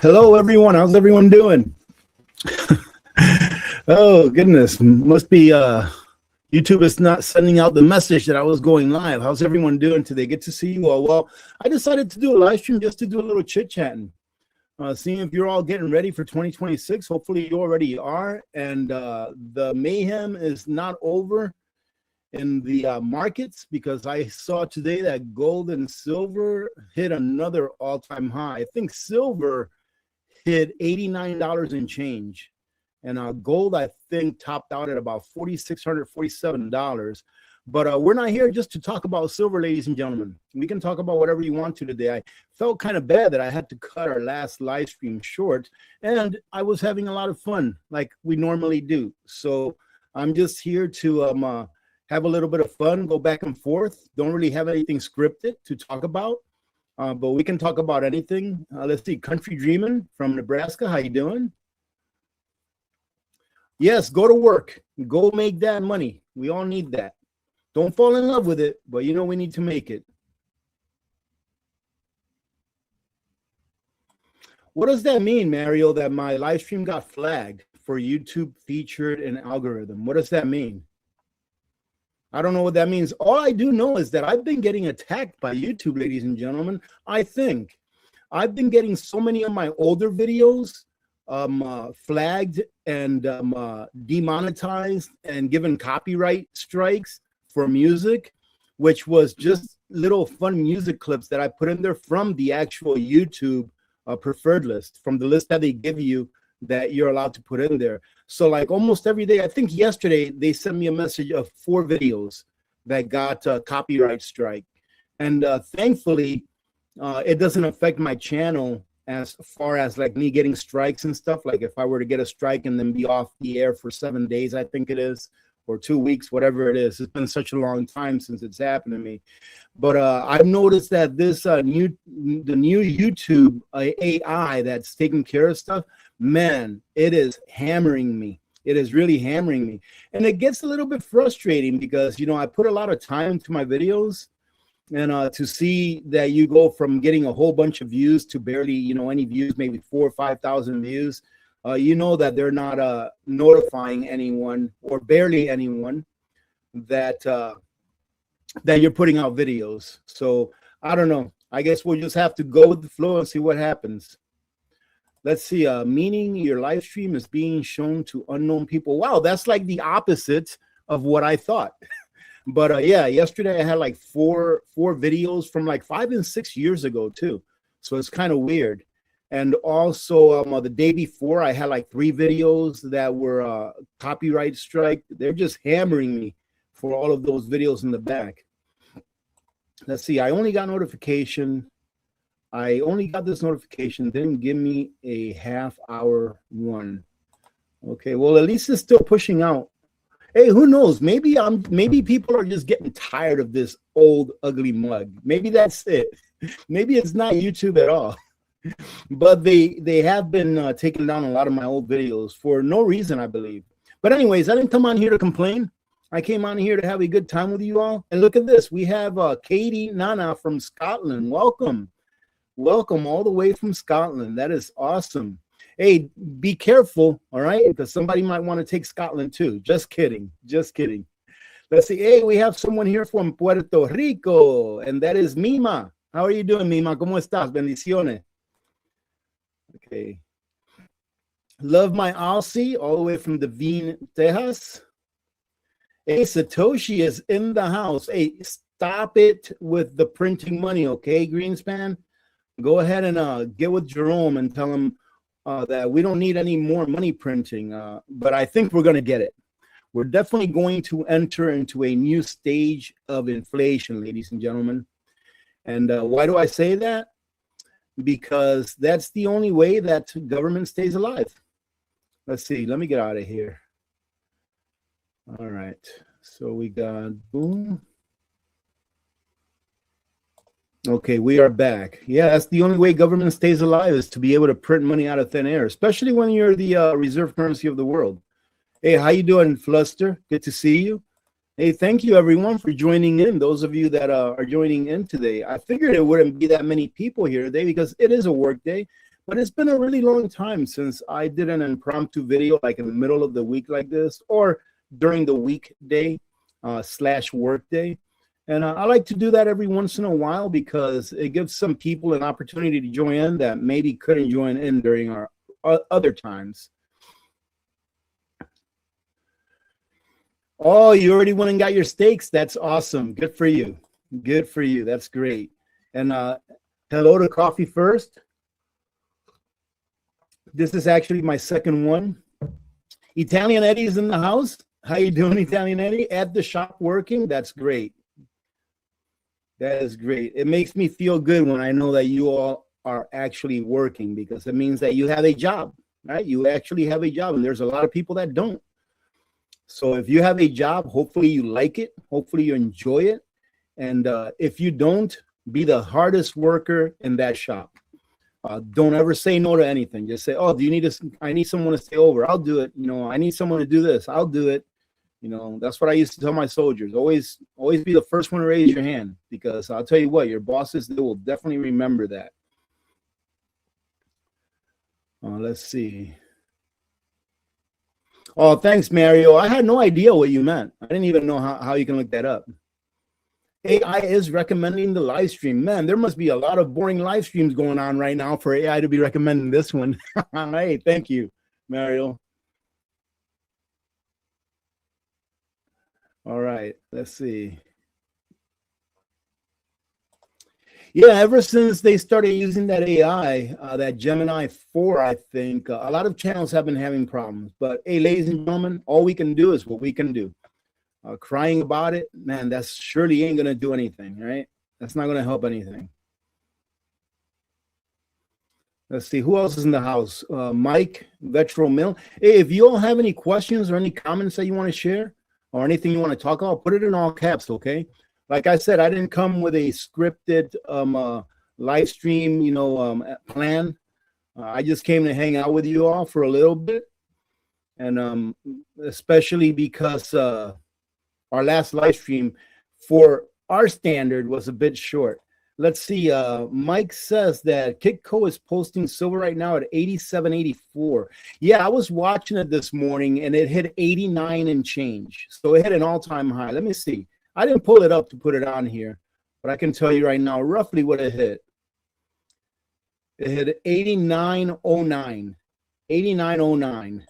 Hello, everyone. How's everyone doing? Oh, goodness. Must be YouTube is not sending out the message that I was going live. How's everyone doing today? Good to see you all. Well, I decided to do a live stream just to do a little chit-chatting, seeing if you're all getting ready for 2026. Hopefully you already are. And the mayhem is not over in the markets, because I saw today that gold and silver hit another all-time high. I think silver hit $89 and change, and gold I think topped out at about $4,647. But we're not here just to talk about silver, ladies and gentlemen. We can talk about whatever you want to today. I felt kind of bad that I had to cut our last live stream short, and I was having a lot of fun like we normally do. So I'm just here to have a little bit of fun, go back and forth. Don't really have anything scripted to talk about, but we can talk about anything. Let's see, Country Dreamin' from Nebraska, how you doing? Yes, go to work. Go make that money. We all need that. Don't fall in love with it, but you know we need to make it. What does that mean, Mario, that my live stream got flagged for YouTube featured in algorithm? What does that mean? I don't know what that means. All I do know is that I've been getting attacked by YouTube, ladies and gentlemen. I think I've been getting so many of my older videos flagged and demonetized and given copyright strikes for music, which was just little fun music clips that I put in there from the actual YouTube preferred list, from the list that they give you that you're allowed to put in there. So like almost every day, I think yesterday they sent me a message of 4 videos that got copyright strike. And thankfully, it doesn't affect my channel as far as like me getting strikes and stuff. Like if I were to get a strike and then be off the air for 7 days, I think it is, or 2 weeks, whatever it is. It's been such a long time since it's happened to me. But I've noticed that this the new YouTube AI that's taking care of stuff, man, it is hammering me. It is really hammering me. And it gets a little bit frustrating because, you know, I put a lot of time into my videos, and to see that you go from getting a whole bunch of views to barely, you know, any views, maybe 4,000 or 5,000 views, you know that they're not notifying anyone, or barely anyone, that that you're putting out videos. So I don't know. I guess we'll just have to go with the flow and see what happens. Let's see. Meaning your live stream is being shown to unknown people. Wow, that's like the opposite of what I thought. But yeah, yesterday I had like four videos from like 5 and 6 years ago too. So it's kind of weird. And also the day before I had like 3 videos that were copyright strike. They're just hammering me for all of those videos in the back. Let's see. I only got notification. I only got this notification. Didn't give me a half-hour one. Okay, well, at least it's still pushing out. Hey, who knows? Maybe people are just getting tired of this old ugly mug. Maybe that's it. Maybe it's not YouTube at all. But they have been taking down a lot of my old videos for no reason, I believe. But anyways, I didn't come on here to complain. I came on here to have a good time with you all. And look at this. We have Katie Nana from Scotland. Welcome. Welcome all the way from Scotland. That is awesome. Hey, be careful, all right? Because somebody might want to take Scotland too. Just kidding. Just kidding. Let's see. Hey, we have someone here from Puerto Rico, and that is Mima. How are you doing, Mima? ¿Cómo estás? Bendiciones. Okay. Love my Aussie, all the way from Devine, Texas. Hey, Satoshi is in the house. Hey, stop it with the printing money, okay, Greenspan? Go ahead and get with Jerome and tell him that we don't need any more money printing, but I think we're going to get it. We're definitely going to enter into a new stage of inflation, ladies and gentlemen. And why do I say that? Because that's the only way that government stays alive. Let's see. Let me get out of here. All right. So we got boom. Okay, we are back. Yeah, that's the only way government stays alive, is to be able to print money out of thin air, especially when you're the reserve currency of the world. Hey, how you doing, Fluster? Good to see you. Hey, thank you, everyone, for joining in. Those of you that are joining in today. I figured it wouldn't be that many people here today because it is a work day, But it's been a really long time since I did an impromptu video, like in the middle of the week like this, or during the weekday slash work day. And I like to do that every once in a while because it gives some people an opportunity to join in that maybe couldn't join in during our other times. Oh, you already went and got your steaks. That's awesome. Good for you. Good for you. That's great. And hello to Coffee First. This is actually my second one. Italian Eddie's in the house. How you doing, Italian Eddie? At the shop working? That's great. That is great. It makes me feel good when I know that you all are actually working, because it means that you have a job, right? You actually have a job, and there's a lot of people that don't. So if you have a job, hopefully you like it. Hopefully you enjoy it. And if you don't, be the hardest worker in that shop. Don't ever say no to anything. Just say, oh, do you need I need someone to stay over. I'll do it. You know, I need someone to do this. I'll do it. You know, that's what I used to tell my soldiers. Always be the first one to raise your hand, because I'll tell you what, your bosses, they will definitely remember that. Let's see. Oh, thanks, Mario. I had no idea what you meant. I didn't even know how you can look that up. AI is recommending the live stream. Man, there must be a lot of boring live streams going on right now for AI to be recommending this one. Hey, thank you, Mario. All right, let's see. Yeah, ever since they started using that AI, that Gemini 4, I think, a lot of channels have been having problems. But hey, ladies and gentlemen, all we can do is what we can do. Crying about it, man, that surely ain't going to do anything, right? That's not going to help anything. Let's see, who else is in the house? Mike, Vetro Mill. Hey, if you all have any questions or any comments that you want to share or anything you want to talk about, put it in all caps, okay? Like I said, I didn't come with a scripted live stream, you know, plan. I just came to hang out with you all for a little bit. And especially because our last live stream for our standard was a bit short. Let's see. Mike says that Kitco is posting silver right now at 87.84. Yeah, I was watching it this morning and it hit 89 and change. So it hit an all-time high. Let me see. I didn't pull it up to put it on here, but I can tell you right now roughly what it hit. It hit 89.09. 89.09.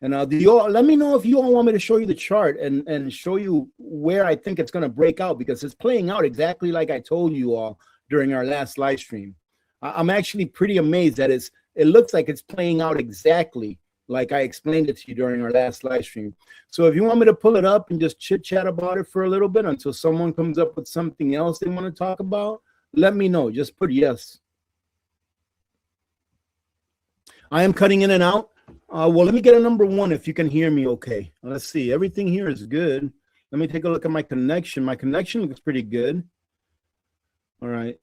And do you all, let me know if you all want me to show you the chart and show you where I think it's going to break out, because it's playing out exactly like I told you all during our last live stream. I'm actually pretty amazed that it looks like it's playing out exactly like I explained it to you during our last live stream. So if you want me to pull it up and just chit chat about it for a little bit until someone comes up with something else they want to talk about, let me know. Just put yes. I am cutting in and out. Well, let me get a number one if you can hear me okay. Let's see. Everything here is good. Let me take a look at my connection. My connection looks pretty good. All right.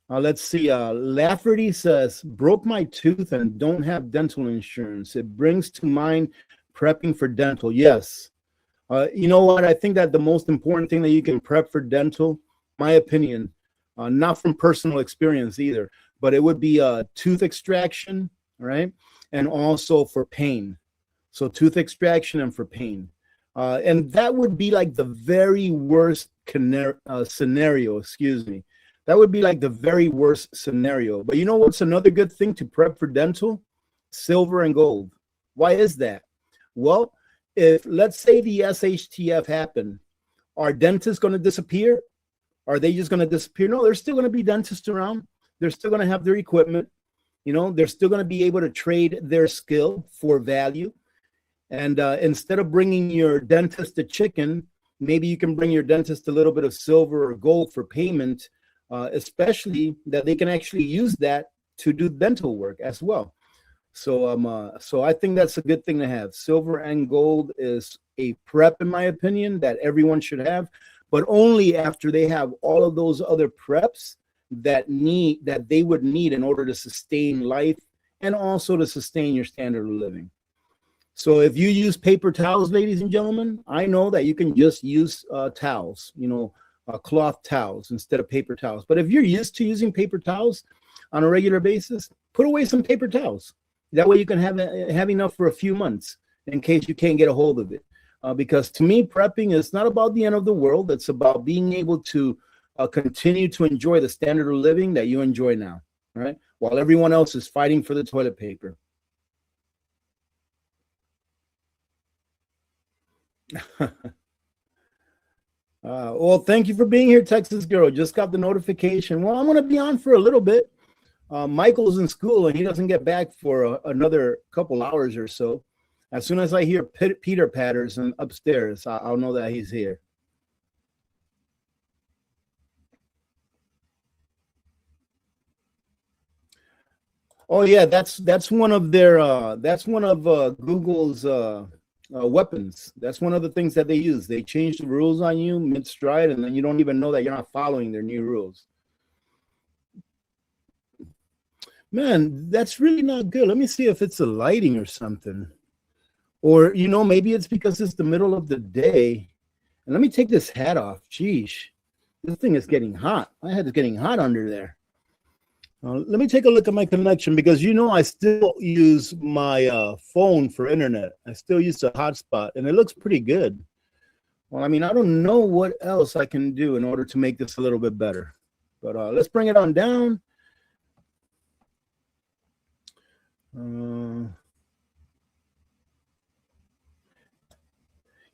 Let's see. Lafferty says, broke my tooth and don't have dental insurance. It brings to mind prepping for dental. Yes. You know what? I think that the most important thing that you can prep for dental, my opinion, not from personal experience either, but it would be a tooth extraction, right? And also for pain. So tooth extraction and for pain. And that would be like the very worst scenario, excuse me. That would be like the very worst scenario. But you know what's another good thing to prep for dental? Silver and gold. Why is that? Well, if let's say the SHTF happened, are dentists going to disappear? Are they just going to disappear? No, there's still going to be dentists around. They're still going to have their equipment. You know, they're still going to be able to trade their skill for value. And instead of bringing your dentist a chicken, maybe you can bring your dentist a little bit of silver or gold for payment, especially that they can actually use that to do dental work as well. So so I think that's a good thing to have. Silver and gold is a prep, in my opinion, that everyone should have, but only after they have all of those other preps that they would need in order to sustain life and also to sustain your standard of living. So if you use paper towels, ladies and gentlemen, I know that you can just use towels, you know, cloth towels instead of paper towels. But if you're used to using paper towels on a regular basis, put away some paper towels. That way you can have enough for a few months in case you can't get a hold of it. Because to me, prepping is not about the end of the world. It's about being able to continue to enjoy the standard of living that you enjoy now, right? While everyone else is fighting for the toilet paper. Well, thank you for being here, Texas Girl. Just got the notification. Well, I'm going to be on for a little bit. Michael's in school, and he doesn't get back for another couple hours or so. As soon as I hear Peter patters and upstairs, I'll know that he's here. Oh yeah, that's one of their Google's weapons. That's one of the things that they use. They change the rules on you mid-stride, and then you don't even know that you're not following their new rules. Man, that's really not good. Let me see if it's the lighting or something. Or, maybe it's because it's the middle of the day. And let me take this hat off. Sheesh. This thing is getting hot. My head is getting hot under there. Let me take a look at my connection because, I still use my phone for internet. I still use the hotspot, and it looks pretty good. Well, I don't know what else I can do in order to make this a little bit better. But let's bring it on down.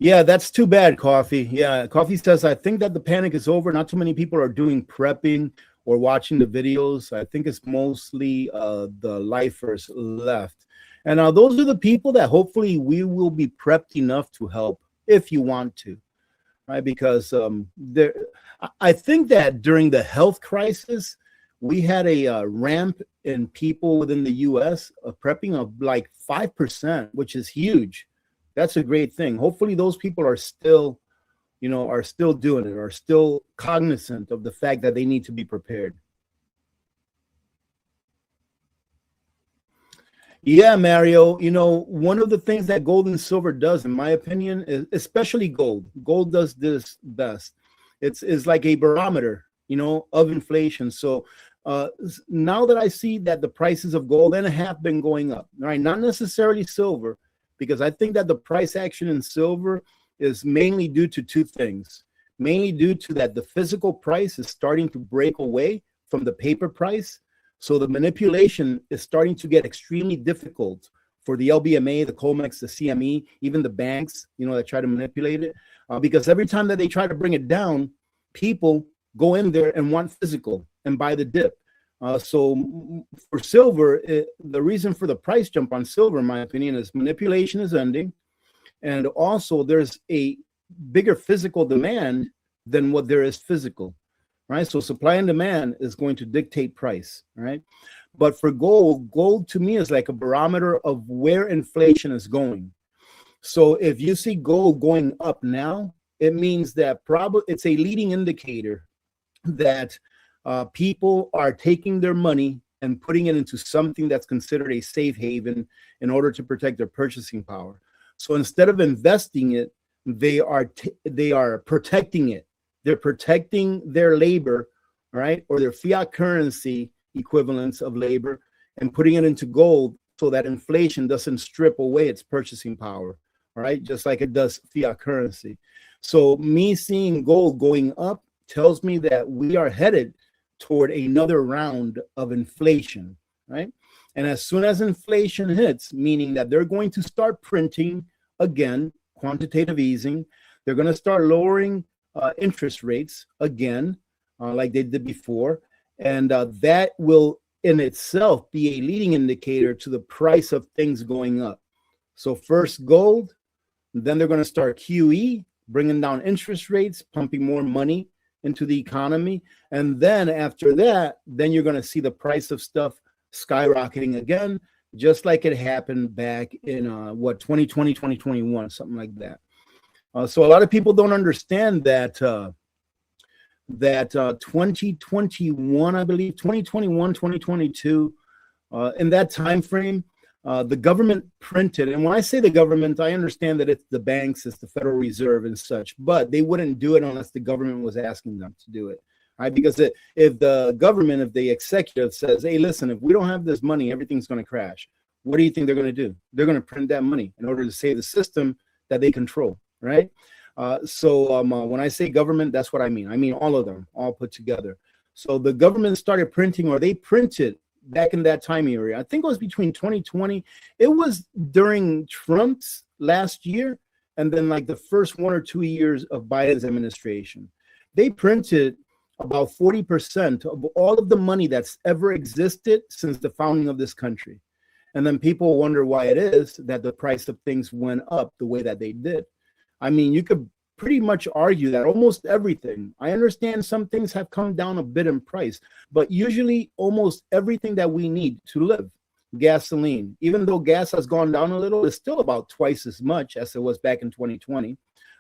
Yeah, that's too bad, Coffee. Yeah, Coffee says, I think that the panic is over. Not too many people are doing prepping or watching the videos. I think it's mostly the lifers left. And those are the people that hopefully we will be prepped enough to help if you want to, right? Because I think that during the health crisis, we had a ramp in people within the U.S. of prepping of like 5%, which is huge. That's a great thing. Hopefully those people are still, are still doing it, are still cognizant of the fact that they need to be prepared. Yeah, Mario, one of the things that gold and silver does, in my opinion, is especially gold. Gold does this best. It's like a barometer, of inflation. So now that I see that the prices of gold and have been going up, right? Not necessarily silver, because I think that the price action in silver is mainly due to two things. Mainly due to that the physical price is starting to break away from the paper price. So the manipulation is starting to get extremely difficult for the LBMA, the COMEX, the CME, even the banks, that try to manipulate it. Because every time that they try to bring it down, people go in there and want physical and buy the dip. So for silver, the reason for the price jump on silver, in my opinion, is manipulation is ending. And also there's a bigger physical demand than what there is physical, right? So supply and demand is going to dictate price, right? But for gold to me is like a barometer of where inflation is going. So if you see gold going up now, it means that probably it's a leading indicator that people are taking their money and putting it into something that's considered a safe haven in order to protect their purchasing power. So instead of investing it, they are protecting it. They're protecting their labor, right, or their fiat currency equivalents of labor, and putting it into gold so that inflation doesn't strip away its purchasing power, right, just like it does fiat currency. So me seeing gold going up tells me that we are headed toward another round of inflation, right? And as soon as inflation hits, meaning that they're going to start printing again, quantitative easing, they're going to start lowering interest rates again, like they did before. And that will in itself be a leading indicator to the price of things going up. So first gold, then they're going to start QE, bringing down interest rates, pumping more money into the economy. And then after that, then you're going to see the price of stuff skyrocketing again, just like it happened back in 2020, 2021, something like that. So a lot of people don't understand that 2021, I believe, 2021, 2022, in that time frame, The government printed, and when I say the government, I understand that it's the banks, it's the Federal Reserve and such, but they wouldn't do it unless the government was asking them to do it, right? Because if the government, if the executive says, hey, listen, if we don't have this money, everything's going to crash. What do you think they're going to do? They're going to print that money in order to save the system that they control, right? When I say government, that's what I mean. I mean all of them, all put together. So the government started printing, or they printed back in that time area. I think it was between 2020. It was during Trump's last year, and then like the first 1 or 2 years of Biden's administration. They printed about 40% of all of the money that's ever existed since the founding of this country. And then people wonder why it is that the price of things went up the way that they did. I mean, you could pretty much argue that almost everything, I understand some things have come down a bit in price, but usually almost everything that we need to live, gasoline, even though gas has gone down a little, it's still about twice as much as it was back in 2020.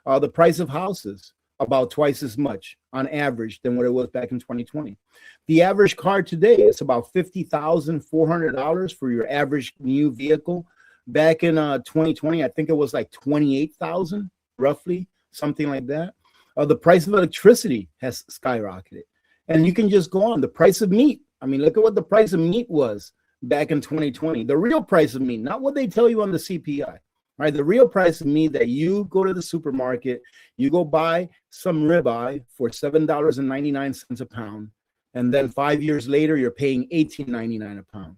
The price of houses, about twice as much on average than what it was back in 2020. The average car today is about $50,400 for your average new vehicle. Back in 2020, I think it was like 28,000 roughly. Something like that. The price of electricity has skyrocketed. And you can just go on. The price of meat. I mean, look at what the price of meat was back in 2020. The real price of meat, not what they tell you on the CPI, right? The real price of meat that you go to the supermarket, you go buy some ribeye for $7.99 a pound. And then 5 years later, you're paying $18.99 a pound,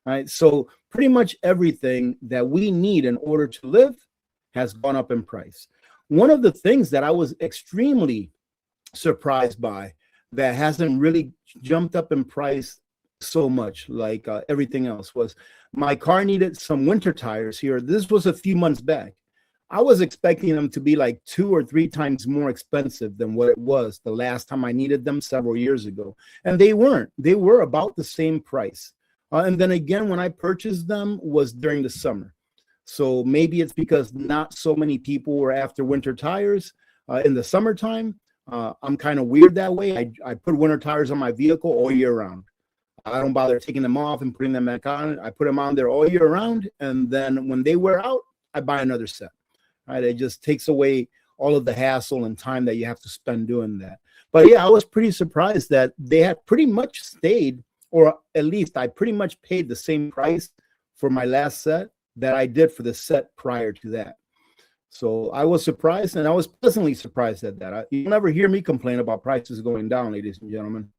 right? So pretty much everything that we need in order to live has gone up in price. One of the things that I was extremely surprised by that hasn't really jumped up in price so much like everything else was my car needed some winter tires here. This was a few months back. I was expecting them to be like 2 or 3 times more expensive than what it was the last time I needed them several years ago. And they weren't. They were about the same price. And then again, when I purchased them was during the summer. So maybe it's because not so many people were after winter tires in the summertime. I'm kind of weird that way. I put winter tires on my vehicle all year round. I don't bother taking them off and putting them back on. I put them on there all year round. And then when they wear out, I buy another set. Right? It just takes away all of the hassle and time that you have to spend doing that. But yeah, I was pretty surprised that they had pretty much stayed, or at least I pretty much paid the same price for my last set that I did for the set prior to that. So I was surprised, and I was pleasantly surprised at that. You'll never hear me complain about prices going down, ladies and gentlemen.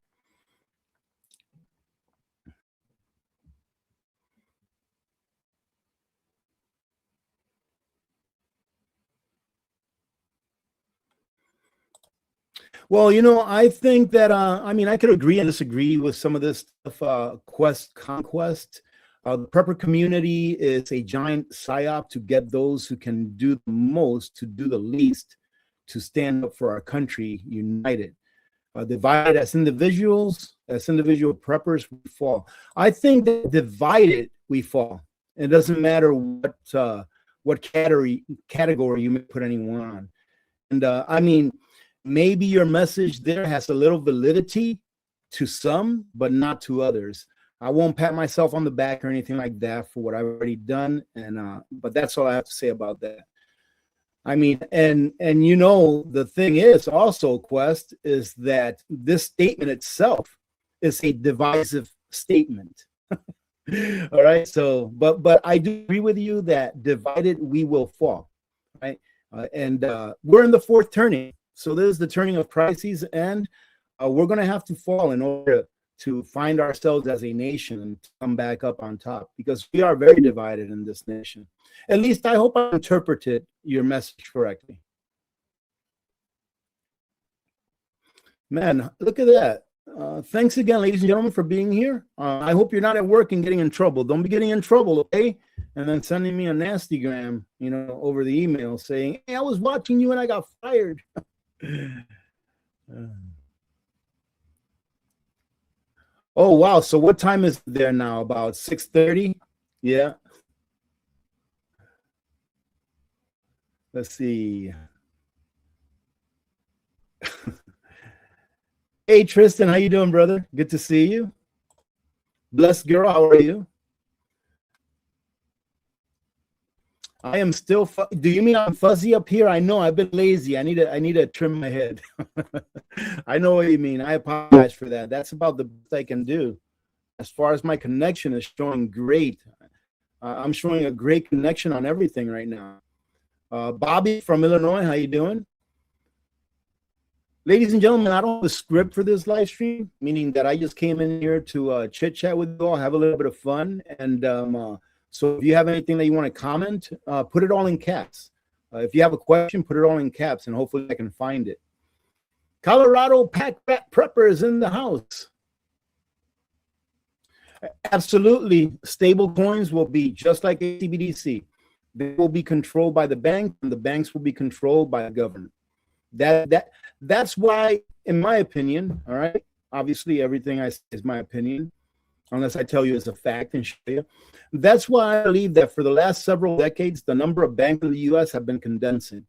Well, I think that, I mean, I could agree and disagree with some of this stuff, conquest. The prepper community is a giant psyop to get those who can do the most to do the least, to stand up for our country united. Divided as individual preppers, we fall. I think that divided, we fall. It doesn't matter what category you may put anyone on. And I mean, maybe your message there has a little validity to some, but not to others. I won't pat myself on the back or anything like that for what I've already done, and but that's all I have to say about that. I mean, and the thing is also, Quest, is that this statement itself is a divisive statement. All right, so but I do agree with you that divided we will fall, right? And we're in the fourth turning. So this is the turning of crises, and we're going to have to fall in order to find ourselves as a nation and come back up on top, because we are very divided in this nation. At least I hope I interpreted your message correctly. Man, look at that. Thanks again, ladies and gentlemen, for being here. I hope you're not at work and getting in trouble. Don't be getting in trouble, okay? And then sending me a nasty gram, over the email saying, hey, I was watching you and I got fired. Oh, wow. So what time is it there now? About 6:30? Yeah. Let's see. Hey, Tristan, how you doing, brother? Good to see you. Blessed girl, how are you? I am still. Do you mean I'm fuzzy up here? I know I've been lazy. I need to trim my head. I know what you mean. I apologize for that. That's about the best I can do. As far as my connection is showing great. I'm showing a great connection on everything right now. Bobby from Illinois, how you doing? Ladies and gentlemen, I don't have a script for this live stream, meaning that I just came in here to chit chat with you all, have a little bit of fun. And so if you have anything that you want to comment, put it all in caps. If you have a question, put it all in caps, and hopefully I can find it. Colorado Pack Rat Prepper is in the house. Absolutely. Stable coins will be just like a CBDC. They will be controlled by the bank, and the banks will be controlled by the government. That's why, in my opinion, all right, obviously everything I say is my opinion, unless I tell you it's a fact and show you. That's why I believe that for the last several decades, the number of banks in the U.S. have been condensing.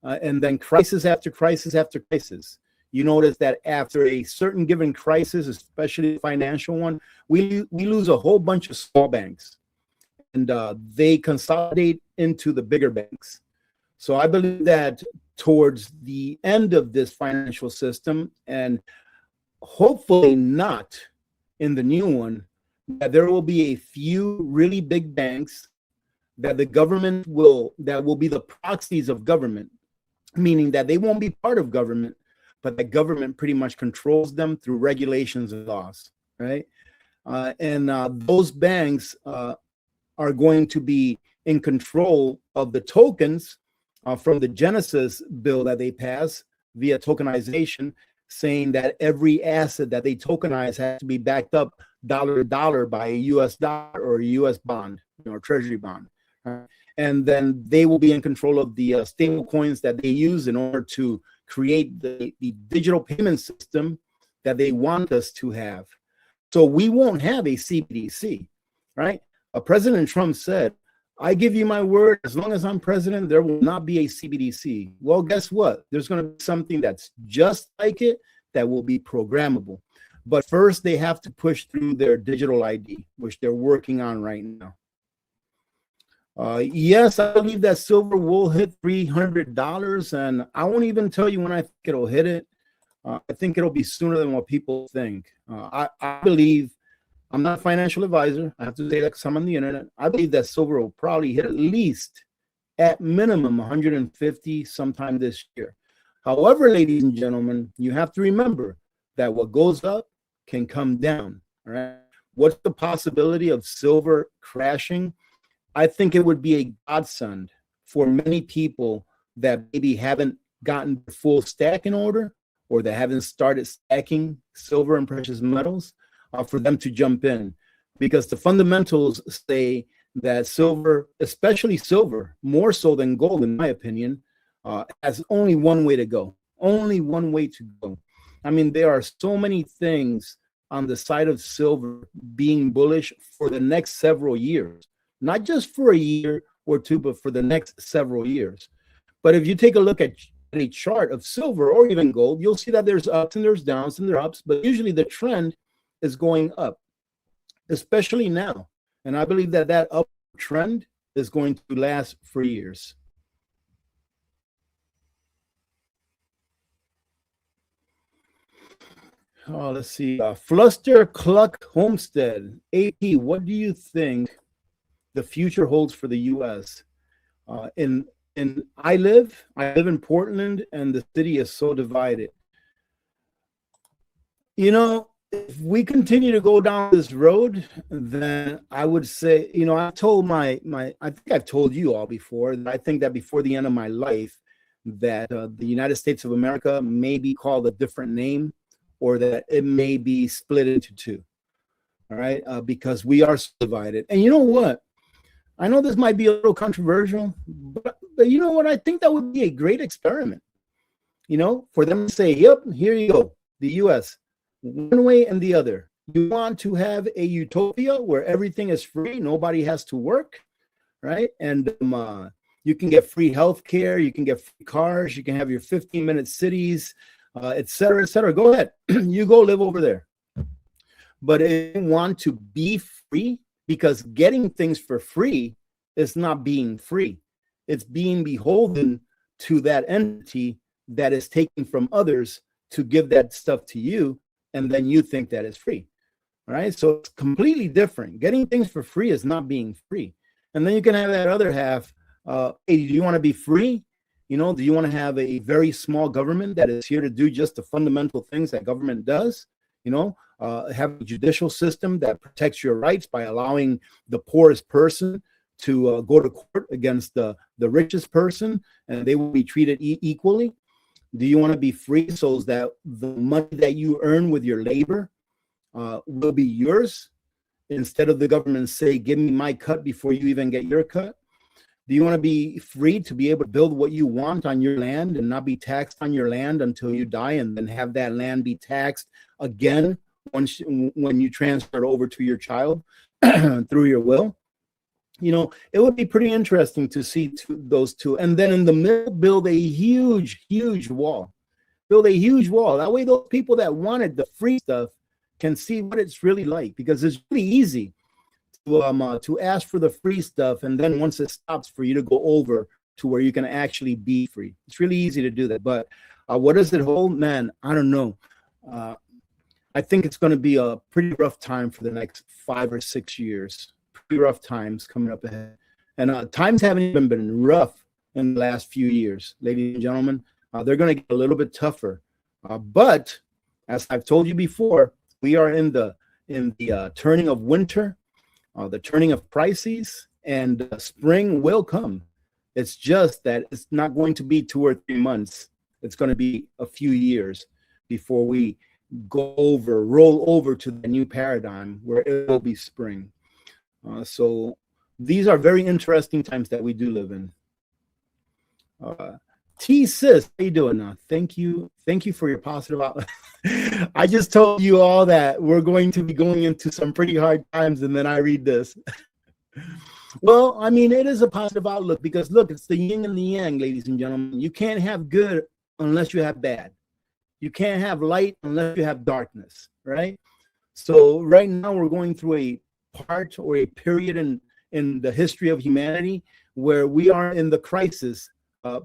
And then crisis after crisis after crisis. You notice that after a certain given crisis, especially a financial one, we lose a whole bunch of small banks. And they consolidate into the bigger banks. So I believe that towards the end of this financial system, and hopefully not in the new one, that there will be a few really big banks that the government that will be the proxies of government, meaning that they won't be part of government, but the government pretty much controls them through regulations and laws, right? And those banks are going to be in control of the tokens from the Genesis bill that they passed via tokenization, saying that every asset that they tokenize has to be backed up dollar to dollar by a US dollar or a US bond, or treasury bond. And then they will be in control of the stable coins that they use in order to create the digital payment system that they want us to have. So we won't have a CBDC, right? President Trump said, I give you my word, as long as I'm president, there will not be a CBDC. Well, guess what? There's going to be something that's just like it that will be programmable. But first, they have to push through their digital ID, which they're working on right now. Yes, I believe that silver will hit $300, and I won't even tell you when I think it'll hit it. I think it'll be sooner than what people think. I believe, I'm not a financial advisor. I have to say that because I'm on the internet. I believe that silver will probably hit at least, at minimum, 150 sometime this year. However, ladies and gentlemen, you have to remember that what goes up can come down. All right. What's the possibility of silver crashing? I think it would be a godsend for many people that maybe haven't gotten the full stack in order, or that haven't started stacking silver and precious metals, for them to jump in, because the fundamentals say that silver, especially silver, more so than gold, in my opinion, has only one way to go. Only one way to go. I mean, there are so many things on the side of silver being bullish for the next several years, not just for a year or two, but for the next several years. But if you take a look at a chart of silver or even gold, you'll see that there's ups and there's downs and there's ups, but usually the trend is going up, especially now. And I believe that that up trend is going to last for years. Oh, let's see. Fluster Cluck Homestead. AP, what do you think the future holds for the U.S.? I live in Portland, and the city is so divided. You know, if we continue to go down this road, then I would say, you know, I told I think I've told you all before that I think that before the end of my life, that the United States of America may be called a different name, or that it may be split into two. All right, because we are divided. And you know what? I know this might be a little controversial, but you know what? I think that would be a great experiment, you know, for them to say, yep, here you go, the U.S., one way and the other. You want to have a utopia where everything is free, nobody has to work, right? And you can get free healthcare, you can get free cars, you can have your 15-minute cities, et cetera, et cetera. Go ahead, you go live over there. But if you want to be free, because getting things for free is not being free. it's being beholden to that entity that is taking from others to give that stuff to you, and then you think that it's free. All right, so it's completely different. Getting things for free is not being free. And then you can have that other half. Hey, do you want to be free? You know, do you want to have a very small government that is here to do just the fundamental things that government does? You know, have a judicial system that protects your rights by allowing the poorest person to go to court against the richest person, and they will be treated equally. Do you want to be free so that the money that you earn with your labor will be yours, instead of the government say, give me my cut before you even get your cut? Do you want to be free to be able to build what you want on your land and not be taxed on your land until you die, and then have that land be taxed again when you transfer it over to your child through your will? You know, it would be pretty interesting to see those two. And then in the middle, build a huge, huge wall. Build a huge wall. That way those people that wanted the free stuff can see what it's really like, because it's really easy to ask for the free stuff, and then once it stops, for you to go over to where you can actually be free. It's really easy to do that. But what does it hold? Man, I don't know. I think it's going to be a pretty rough time for the next 5 or 6 years. Pretty rough times coming up ahead. And times haven't even been rough in the last few years, ladies and gentlemen. They're going to get a little bit tougher. But as I've told you before, we are in the turning of winter, the turning of crises, and spring will come. It's just that it's not going to be 2 or 3 months. It's going to be a few years before we roll over to the new paradigm where it will be spring. So these are very interesting times that we do live in. T-Sis, how you doing now? Thank you for your positive outlook. I just told you all that we're going to be going into some pretty hard times, and then I read this. Well, I mean, it is a positive outlook, because look, it's the yin and the yang, ladies and gentlemen. You can't have good unless you have bad. You can't have light unless you have darkness, right? So right now we're going through a part or a period in the history of humanity where we are in the crisis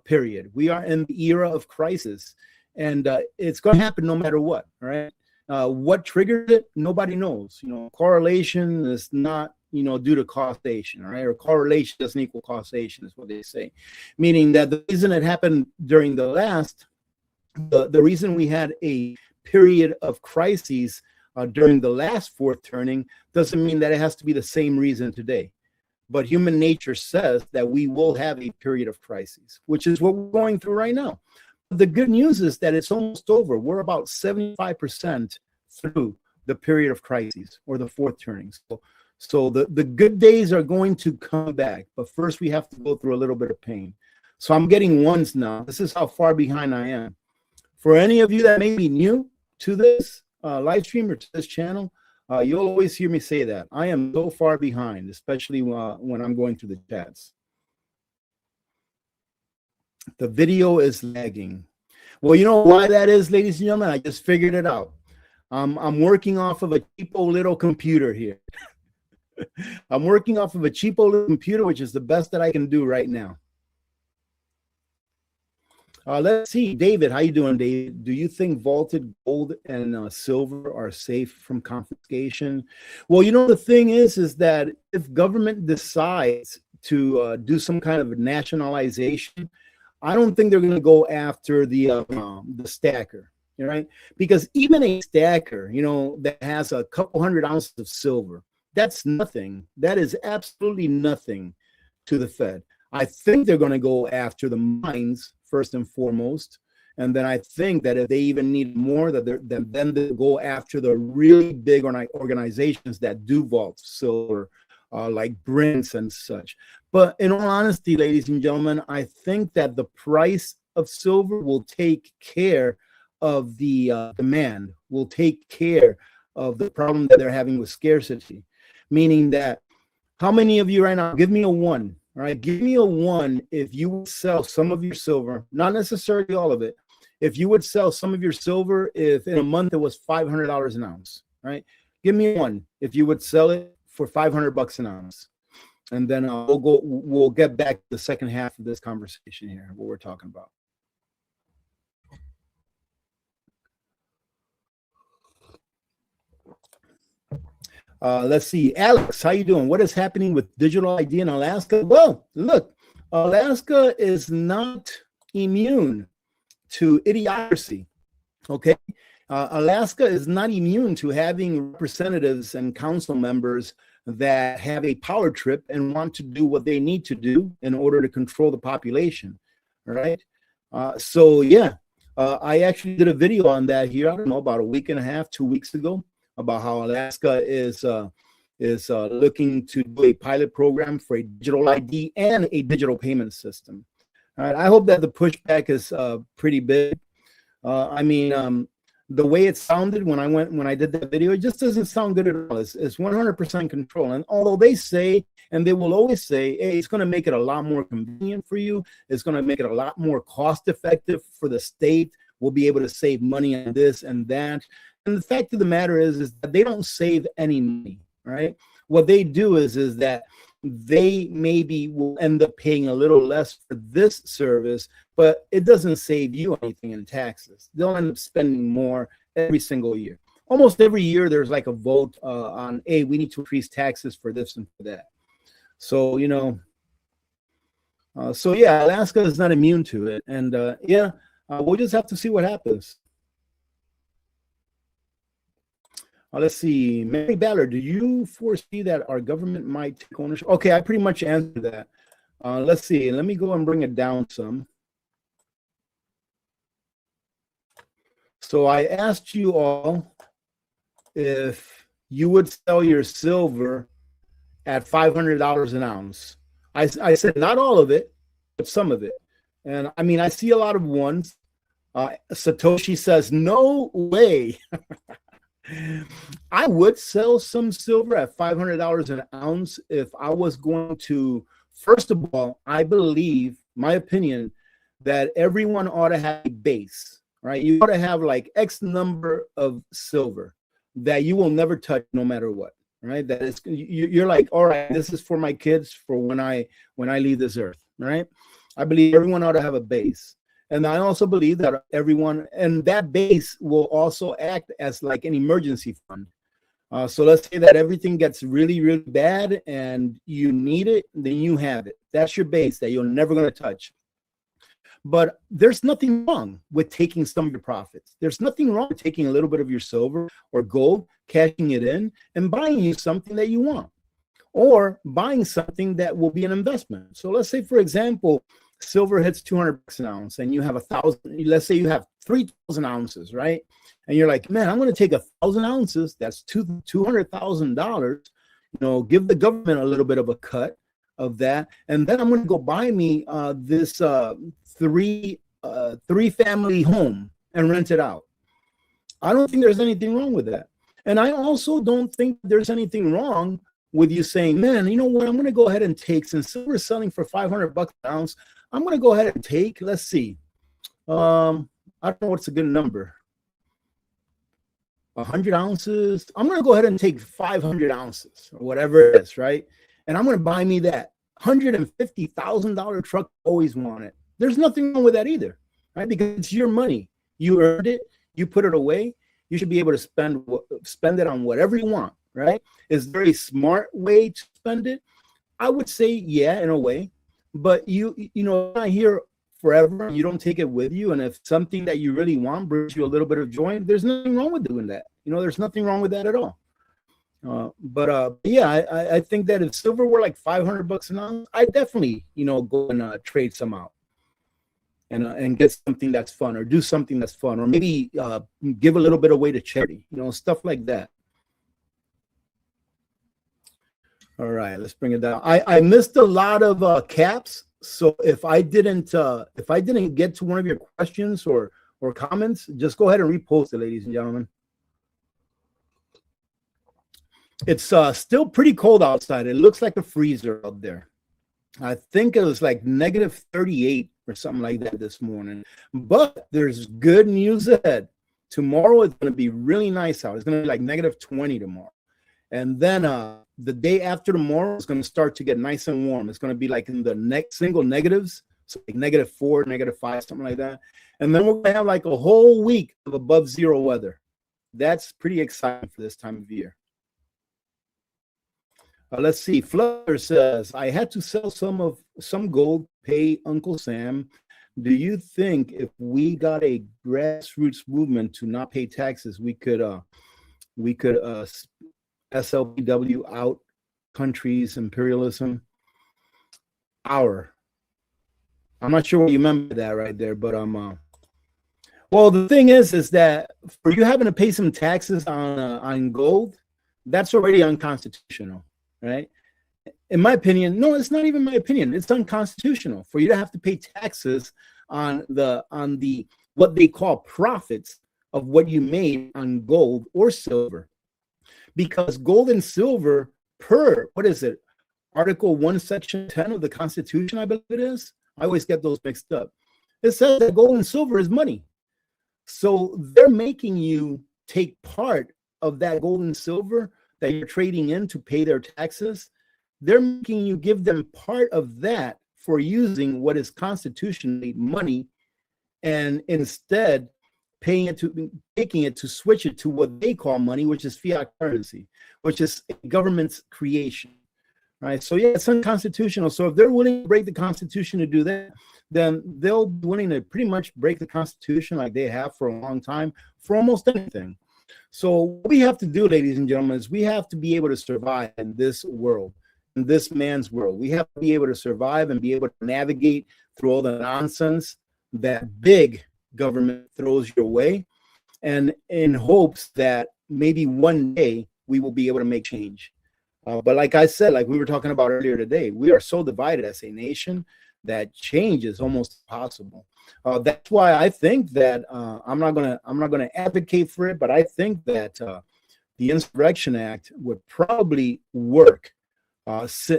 period. We are in the era of crisis, and it's going to happen no matter what, right? What triggered it? Nobody knows. You know, correlation is not, you know, due to causation, right? Or correlation doesn't equal causation, is what they say. Meaning that the reason it happened during the reason we had a period of crises during the last fourth turning doesn't mean that it has to be the same reason today. But human nature says that we will have a period of crises, which is what we're going through right now. The good news is that it's almost over. We're about 75% through the period of crises, or the fourth turning. So the good days are going to come back, but first we have to go through a little bit of pain. So I'm getting ones now. This is how far behind I am. For any of you that may be new to this live stream or to this channel, you'll always hear me say that I am so far behind, especially when I'm going through the chats. The video is lagging. Well, you know why that is, ladies and gentlemen? I just figured it out. I'm working off of a cheapo little computer here. I'm working off of a cheapo little computer, which is the best that I can do right now. Let's see, David, how you doing, David? Do you think vaulted gold and silver are safe from confiscation? Well, you know, the thing is that if government decides to do some kind of nationalization, I don't think they're going to go after the stacker, right? Because even a stacker, you know, that has a couple 100 ounces of silver, that's nothing. That is absolutely nothing to the Fed. I think they're going to go after the mines first and foremost, and then I think that if they even need more, then they'll go after the really big organizations that do vault silver, like Brents and such. But in all honesty, ladies and gentlemen, I think that the price of silver will take care of the demand, will take care of the problem that they're having with scarcity. Meaning that, how many of you right now, give me a 1. All right, give me a 1 if you would sell some of your silver, not necessarily all of it. If you would sell some of your silver, if in a month it was $500 an ounce, right? Give me a 1 if you would sell it for $500 an ounce. and then we'll get back to the second half of this conversation here, what we're talking about. Let's see, Alex, how you doing? What is happening with digital ID in Alaska? Well, look, Alaska is not immune to idiocracy. Okay, Alaska is not immune to having representatives and council members that have a power trip and want to do what they need to do in order to control the population. Right? So yeah, I actually did a video on that here, I don't know, about a week and a half, 2 weeks ago, about how Alaska is looking to do a pilot program for a digital ID and a digital payment system. All right, I hope that the pushback is pretty big. I mean, the way it sounded when I did that video, it just doesn't sound good at all. It's 100% control. And although they say, and they will always say, hey, it's going to make it a lot more convenient for you, it's going to make it a lot more cost effective for the state, we'll be able to save money on this and that. And the fact of the matter is that they don't save any money, right? What they do is that they maybe will end up paying a little less for this service, but it doesn't save you anything in taxes. They'll end up spending more every single year. Almost every year there's like a vote on, hey, we need to increase taxes for this and for that. So, you know, so yeah, Alaska is not immune to it. And yeah, we'll just have to see what happens. Let's see, Mary Ballard, do you foresee that our government might take ownership? Okay, I pretty much answered that. Let's see, let me go and bring it down some. So I asked you all if you would sell your silver at $500 an ounce. I said not all of it, but some of it. And I mean, I see a lot of ones. Satoshi says, no way. I would sell some silver at $500 an ounce if I was going to. First of all, I believe, my opinion, that everyone ought to have a base, right? You ought to have like X number of silver that you will never touch no matter what, right? That is, you're like, all right, this is for my kids for when I leave this earth, right? I believe everyone ought to have a base. And I also believe that everyone, and that base will also act as like an emergency fund. So let's say that everything gets really, really bad and you need it, then you have it. That's your base that you're never going to touch. But there's nothing wrong with taking some of your profits. There's nothing wrong with taking a little bit of your silver or gold, cashing it in, and buying you something that you want, or buying something that will be an investment. So let's say, for example, silver hits $200 an ounce and you have 1,000, let's say you have 3,000 ounces, right? And you're like, man, I'm going to take 1,000 ounces. That's $200,000, you know, give the government a little bit of a cut of that. And then I'm going to go buy me this three family home and rent it out. I don't think there's anything wrong with that. And I also don't think there's anything wrong with you saying, man, you know what, I'm going to go ahead and take, since silver is selling for $500 an ounce, I'm going to go ahead and take, let's see, I don't know what's a good number, 100 ounces. I'm going to go ahead and take 500 ounces or whatever it is, right? And I'm going to buy me that $150,000 truck. Always want it. There's nothing wrong with that either, right? Because it's your money. You earned it. You put it away. You should be able to spend it on whatever you want, right? Is there a smart way to spend it? I would say, yeah, in a way. But you know, not here forever. You don't take it with you. And if something that you really want brings you a little bit of joy, there's nothing wrong with doing that. You know, there's nothing wrong with that at all. But yeah, I think that if silver were like $500 an ounce, I definitely, you know, go and trade some out and get something that's fun, or do something that's fun, or maybe give a little bit away to charity, you know, stuff like that. All right, let's bring it down. I missed a lot of caps, so if I didn't get to one of your questions or comments, just go ahead and repost it, ladies and gentlemen. It's still pretty cold outside. It looks like a freezer out there. I think it was like -38 or something like that this morning. But there's good news ahead. Tomorrow it's going to be really nice out. It's going to be like -20 tomorrow. And then the day after tomorrow, it's going to start to get nice and warm. It's going to be like in the next single negatives, so like -4, -5, something like that. And then we're going to have like a whole week of above zero weather. That's pretty exciting for this time of year. Let's see. Flutter says, I had to sell some gold, pay Uncle Sam. Do you think if we got a grassroots movement to not pay taxes, we could SLPW out countries imperialism? I'm not sure what you meant by that right there, but well, the thing is that for you having to pay some taxes on gold, that's already unconstitutional, right? In my opinion, no, it's not even my opinion. It's unconstitutional for you to have to pay taxes on the what they call profits of what you made on gold or silver, because gold and silver per what is it? Article 1, Section 10 of the Constitution, I believe it is. I always get those mixed up. It says that gold and silver is money. So they're making you take part of that gold and silver that you're trading in to pay their taxes. They're making you give them part of that for using what is constitutionally money, and instead taking it to switch it to what they call money, which is fiat currency, which is a government's creation. Right. So yeah, it's unconstitutional. So if they're willing to break the Constitution to do that, then they'll be willing to pretty much break the Constitution like they have for a long time for almost anything. So what we have to do, ladies and gentlemen, is we have to be able to survive in this world, in this man's world. We have to be able to survive and be able to navigate through all the nonsense that big government throws your way, and in hopes that maybe one day we will be able to make change. But like I said, like we were talking about earlier today, we are so divided as a nation that change is almost impossible. That's why I think that I'm not gonna advocate for it, but I think that the Insurrection Act would probably work.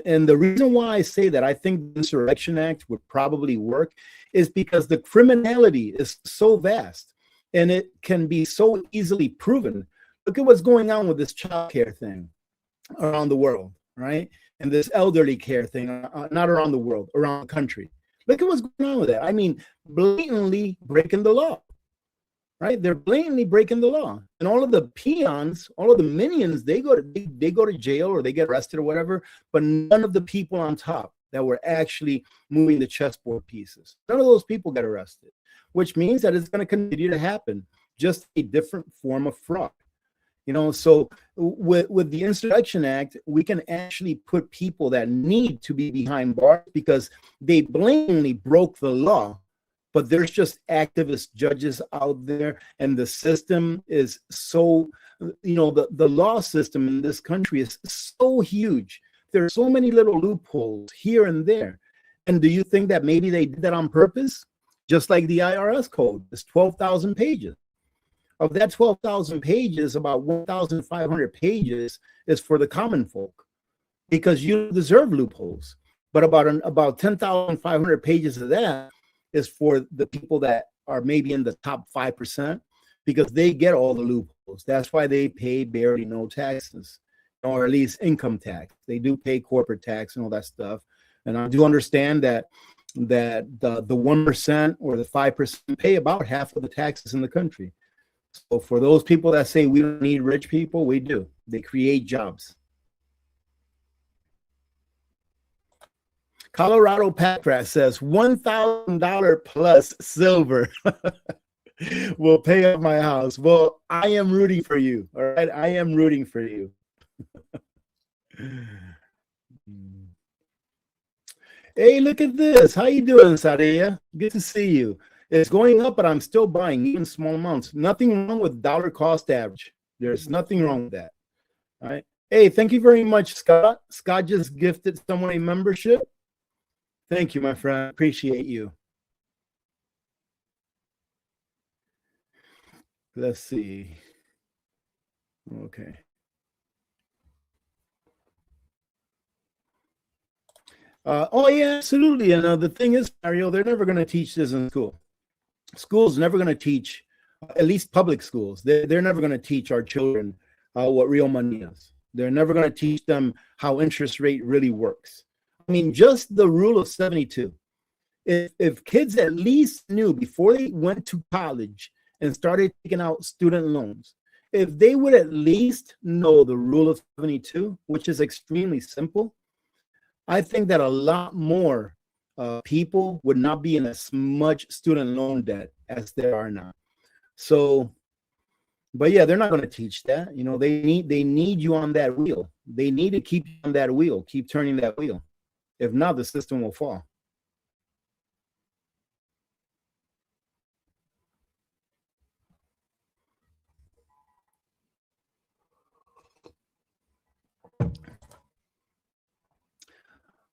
And the reason why I say that I think the Insurrection Act would probably work is because the criminality is so vast and it can be so easily proven. Look at what's going on with this child care thing around the world, right? And this elderly care thing, not around the world, around the country. Look at what's going on with that. I mean, blatantly breaking the law, right? They're blatantly breaking the law. And all of the peons, all of the minions, they go to jail or they get arrested or whatever, but none of the people on top that were actually moving the chessboard pieces, none of those people get arrested, which means that it's going to continue to happen, just a different form of fraud. You know, so with the Insurrection Act, we can actually put people that need to be behind bars because they blatantly broke the law, but there's just activist judges out there, and the system is so, you know, the law system in this country is so huge. There are so many little loopholes here and there. And do you think that maybe they did that on purpose? Just like the IRS code, it's 12,000 pages. Of that 12,000 pages, about 1,500 pages is for the common folk because you deserve loopholes. But about 10,500 pages of that is for the people that are maybe in the top 5% because they get all the loopholes. That's why they pay barely no taxes, or at least income tax. They do pay corporate tax and all that stuff. And I do understand that the 1% or the 5% pay about half of the taxes in the country. So for those people that say we don't need rich people, we do. They create jobs. Colorado Packrat says $1,000 plus silver will pay off my house. Well, I am rooting for you. All right, I am rooting for you. Hey, look at this. How you doing, Sadia? Good to see you. It's going up, but I'm still buying even small amounts. Nothing wrong with dollar cost average. There's nothing wrong with that. All right. Hey, thank you very much, Scott. Scott just gifted someone a membership. Thank you, my friend. Appreciate you. Let's see. Okay. Oh, yeah, absolutely. And the thing is, Mario, they're never going to teach this in school. School's never going to teach, at least public schools, they're never going to teach our children what real money is. They're never going to teach them how interest rate really works. I mean, just the rule of 72. If kids at least knew before they went to college and started taking out student loans, if they would at least know the rule of 72, which is extremely simple, I think that a lot more people would not be in as much student loan debt as there are now. So, but yeah, they're not going to teach that. You know, they need you on that wheel. They need to keep you on that wheel, keep turning that wheel. If not, the system will fall.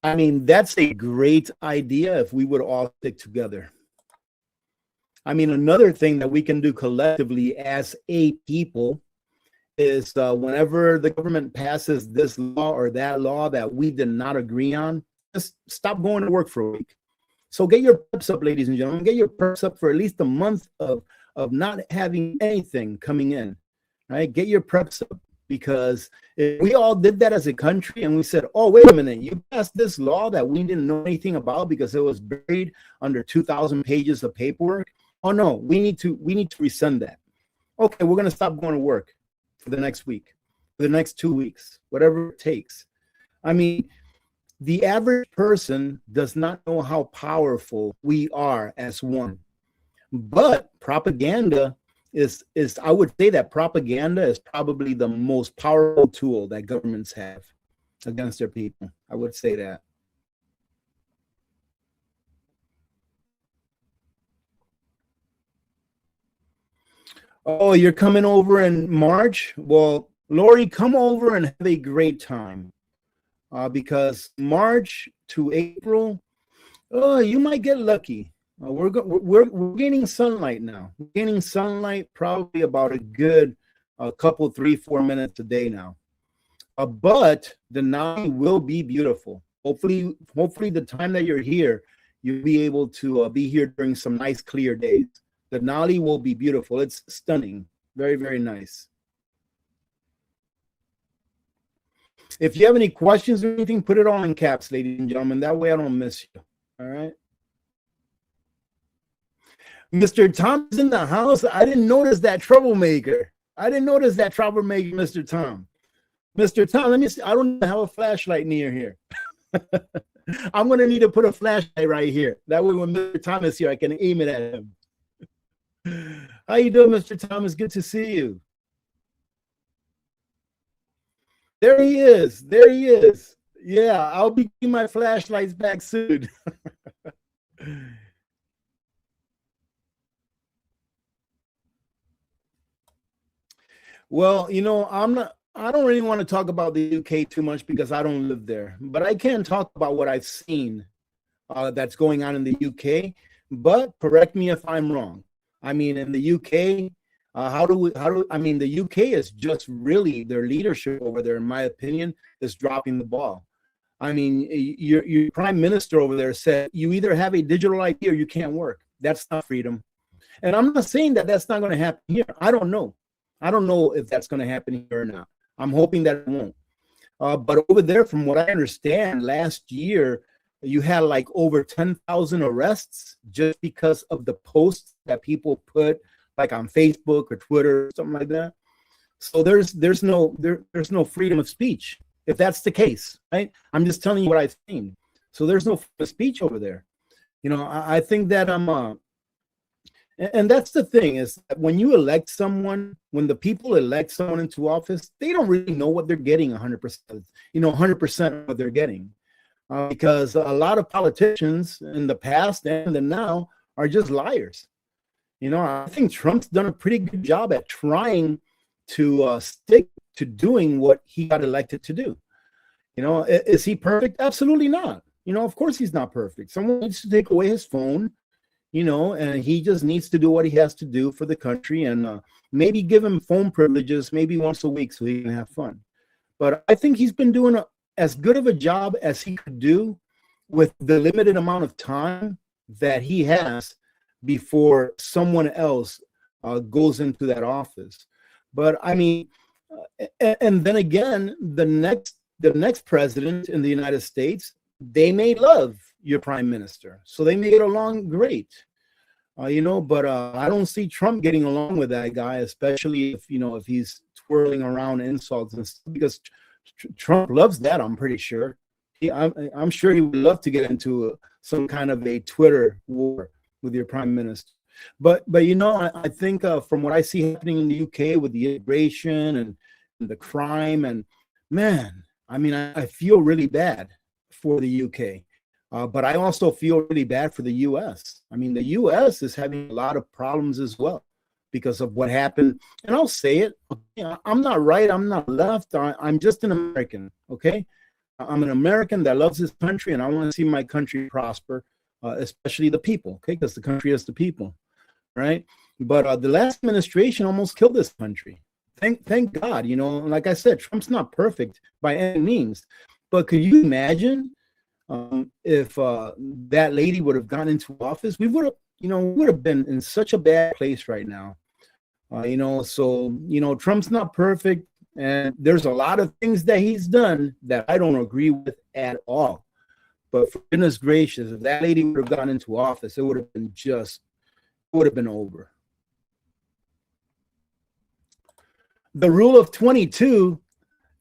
I mean, that's a great idea if we would all stick together. I mean, another thing that we can do collectively as a people is whenever the government passes this law or that law that we did not agree on, just stop going to work for a week. So get your preps up, ladies and gentlemen. Get your preps up for at least a month of not having anything coming in, right? Get your preps up, because if we all did that as a country and we said, oh, wait a minute, you passed this law that we didn't know anything about because it was buried under 2,000 pages of paperwork. Oh no, we need to rescind that. Okay, we're going to stop going to work for the next week, for the next 2 weeks, whatever it takes. I mean, the average person does not know how powerful we are as one. But propaganda is I would say that propaganda is probably the most powerful tool that governments have against their people. I would say that. Oh, you're coming over in March? Well, Lori, come over and have a great time. Because March to April, you might get lucky. We're gaining sunlight now. We're gaining sunlight probably about a good couple, 3-4 minutes a day now. But the night will be beautiful. Hopefully the time that you're here, you'll be able to be here during some nice clear days. The Nali will be beautiful. It's stunning. Very, very nice. If you have any questions or anything, put it all in caps, ladies and gentlemen. That way I don't miss you. All right. Mr. Tom is in the house. I didn't notice that troublemaker. Mr. Tom. Mr. Tom, let me see. I don't have a flashlight near here. I'm going to need to put a flashlight right here. That way when Mr. Tom is here, I can aim it at him. How you doing, Mr. Thomas? Good to see you. There he is. There he is. Yeah, I'll be getting my flashlights back soon. Well, you know, I don't really want to talk about the UK too much because I don't live there, but I can talk about what I've seen that's going on in the UK. But correct me if I'm wrong. I mean, in the UK, I mean, the UK is just really, their leadership over there, in my opinion, is dropping the ball. I mean, your prime minister over there said, you either have a digital ID or you can't work. That's not freedom. And I'm not saying that that's not going to happen here. I don't know. I don't know if that's going to happen here or not. I'm hoping that it won't. But over there, from what I understand, last year, you had like over 10,000 arrests just because of the posts that people put like on Facebook or Twitter or something like that. So there's no freedom of speech if that's the case, right? I'm just telling you what I've seen. So there's no freedom of speech over there. You know, I think that and that's the thing, is that when you elect someone, when the people elect someone into office, they don't really know what they're getting 100%, 100% of what they're getting. Because a lot of politicians in the past and the now are just liars. You know, I think Trump's done a pretty good job at trying to stick to doing what he got elected to do. You know, is he perfect? Absolutely not. You know, of course he's not perfect. Someone needs to take away his phone, you know, and he just needs to do what he has to do for the country, and maybe give him phone privileges maybe once a week so he can have fun. But I think he's been doing as good of a job as he could do with the limited amount of time that he has before someone else goes into that office. But I mean, And then again, the next president in the United States, they may love your prime minister, so they may get along great. But I don't see Trump getting along with that guy, especially if he's twirling around insults and stuff, because Trump loves that. I'm pretty sure. I'm sure he would love to get into some kind of a Twitter war with your prime minister. But I think from what I see happening in the UK with the immigration and the crime, and man, I mean, I feel really bad for the UK. But I also feel really bad for the U.S. I mean, the U.S. is having a lot of problems as well because of what happened. And I'll say it. I'm not right. I'm not left. I'm just an American. Okay. I'm an American that loves this country, and I want to see my country prosper, especially the people. Okay. Because the country is the people. Right. But the last administration almost killed this country. Thank God. Like I said, Trump's not perfect by any means. But could you imagine? If that lady would have gotten into office, we would have been in such a bad place right now. So Trump's not perfect, and there's a lot of things that he's done that I don't agree with at all. But for goodness gracious, if that lady would have gotten into office, it would have been over. The rule of 22,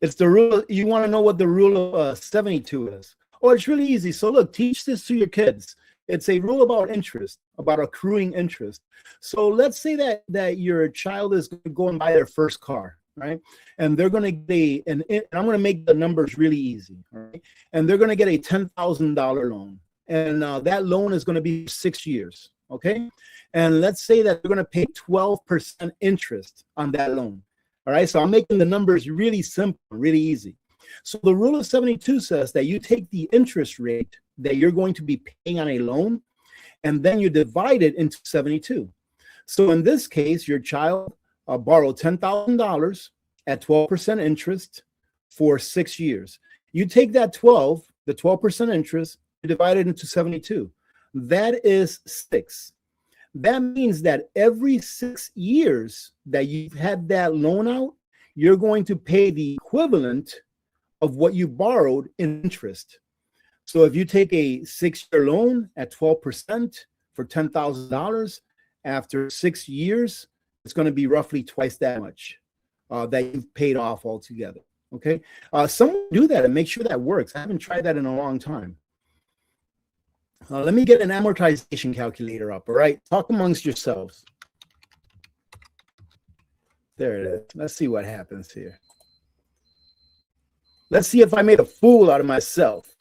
it's the rule. You want to know what the rule of 72 is? Oh, it's really easy. So look, teach this to your kids. It's a rule about interest, about accruing interest. So let's say that your child is going to go and buy their first car, right? And they're going to get and I'm going to make the numbers really easy, right? And they're going to get a $10,000 loan. And that loan is going to be 6 years, okay? And let's say that they're going to pay 12% interest on that loan, all right? So I'm making the numbers really simple, really easy. So the rule of 72 says that you take the interest rate that you're going to be paying on a loan, and then you divide it into 72. So in this case, your child borrowed $10,000 at 12% interest for 6 years. You take that the 12% interest, you divide it into 72. That is 6. That means that every 6 years that you've had that loan out, you're going to pay the equivalent of what you borrowed in interest. So if you take a 6-year loan at 12% for $10,000, after 6 years, it's going to be roughly twice that much that you've paid off altogether. Okay. Someone do that and make sure that works. I haven't tried that in a long time. Let me get an amortization calculator up. All right. Talk amongst yourselves. There it is. Let's see what happens here. Let's see if I made a fool out of myself.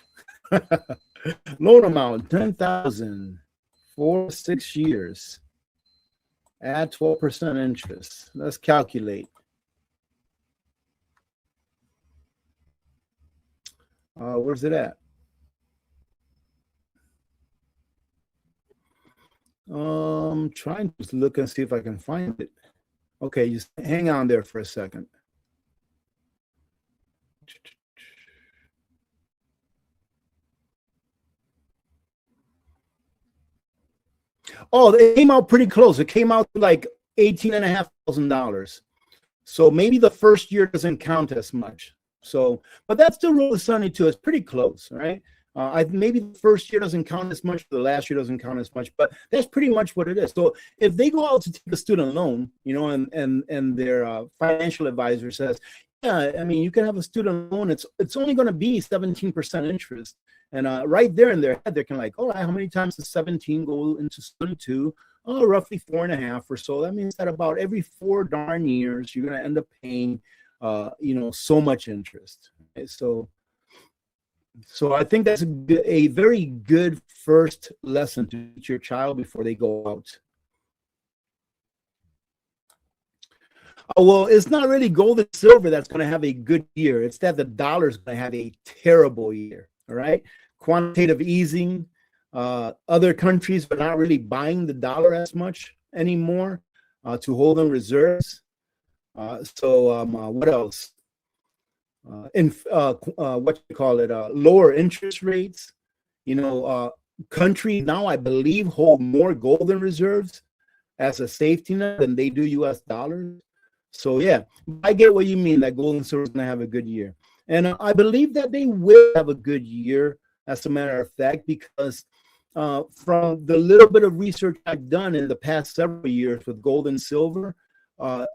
Loan amount, $10,000 for 6 years. Add 12% interest. Let's calculate. Where's it at? Trying to look and see if I can find it. Okay, just hang on there for a second. Oh, it came out pretty close. It came out like $18,500. So maybe the first year doesn't count as much. So, but that's the rule of 72. It's pretty close, right? Maybe the first year doesn't count as much, the last year doesn't count as much, but that's pretty much what it is. So if they go out to take a student loan, and their financial advisor says, yeah, I mean, you can have a student loan. It's only going to be 17% interest. And right there in their head, they're kind of like, all right, how many times does 17 go into 72? Oh, roughly 4.5 or so. That means that about every 4 darn years, you're going to end up paying, so much interest. Okay? So I think that's a very good first lesson to teach your child before they go out. Well, it's not really gold and silver that's going to have a good year. It's that the dollar is going to have a terrible year. All right. Quantitative easing. Other countries are not really buying the dollar as much anymore to hold in reserves. What else? Lower interest rates. Countries now, I believe, hold more gold in reserves as a safety net than they do U.S. dollars. So yeah, I get what you mean that gold and silver is going to have a good year. And I believe that they will have a good year, as a matter of fact, because from the little bit of research I've done in the past several years with gold and silver, uh,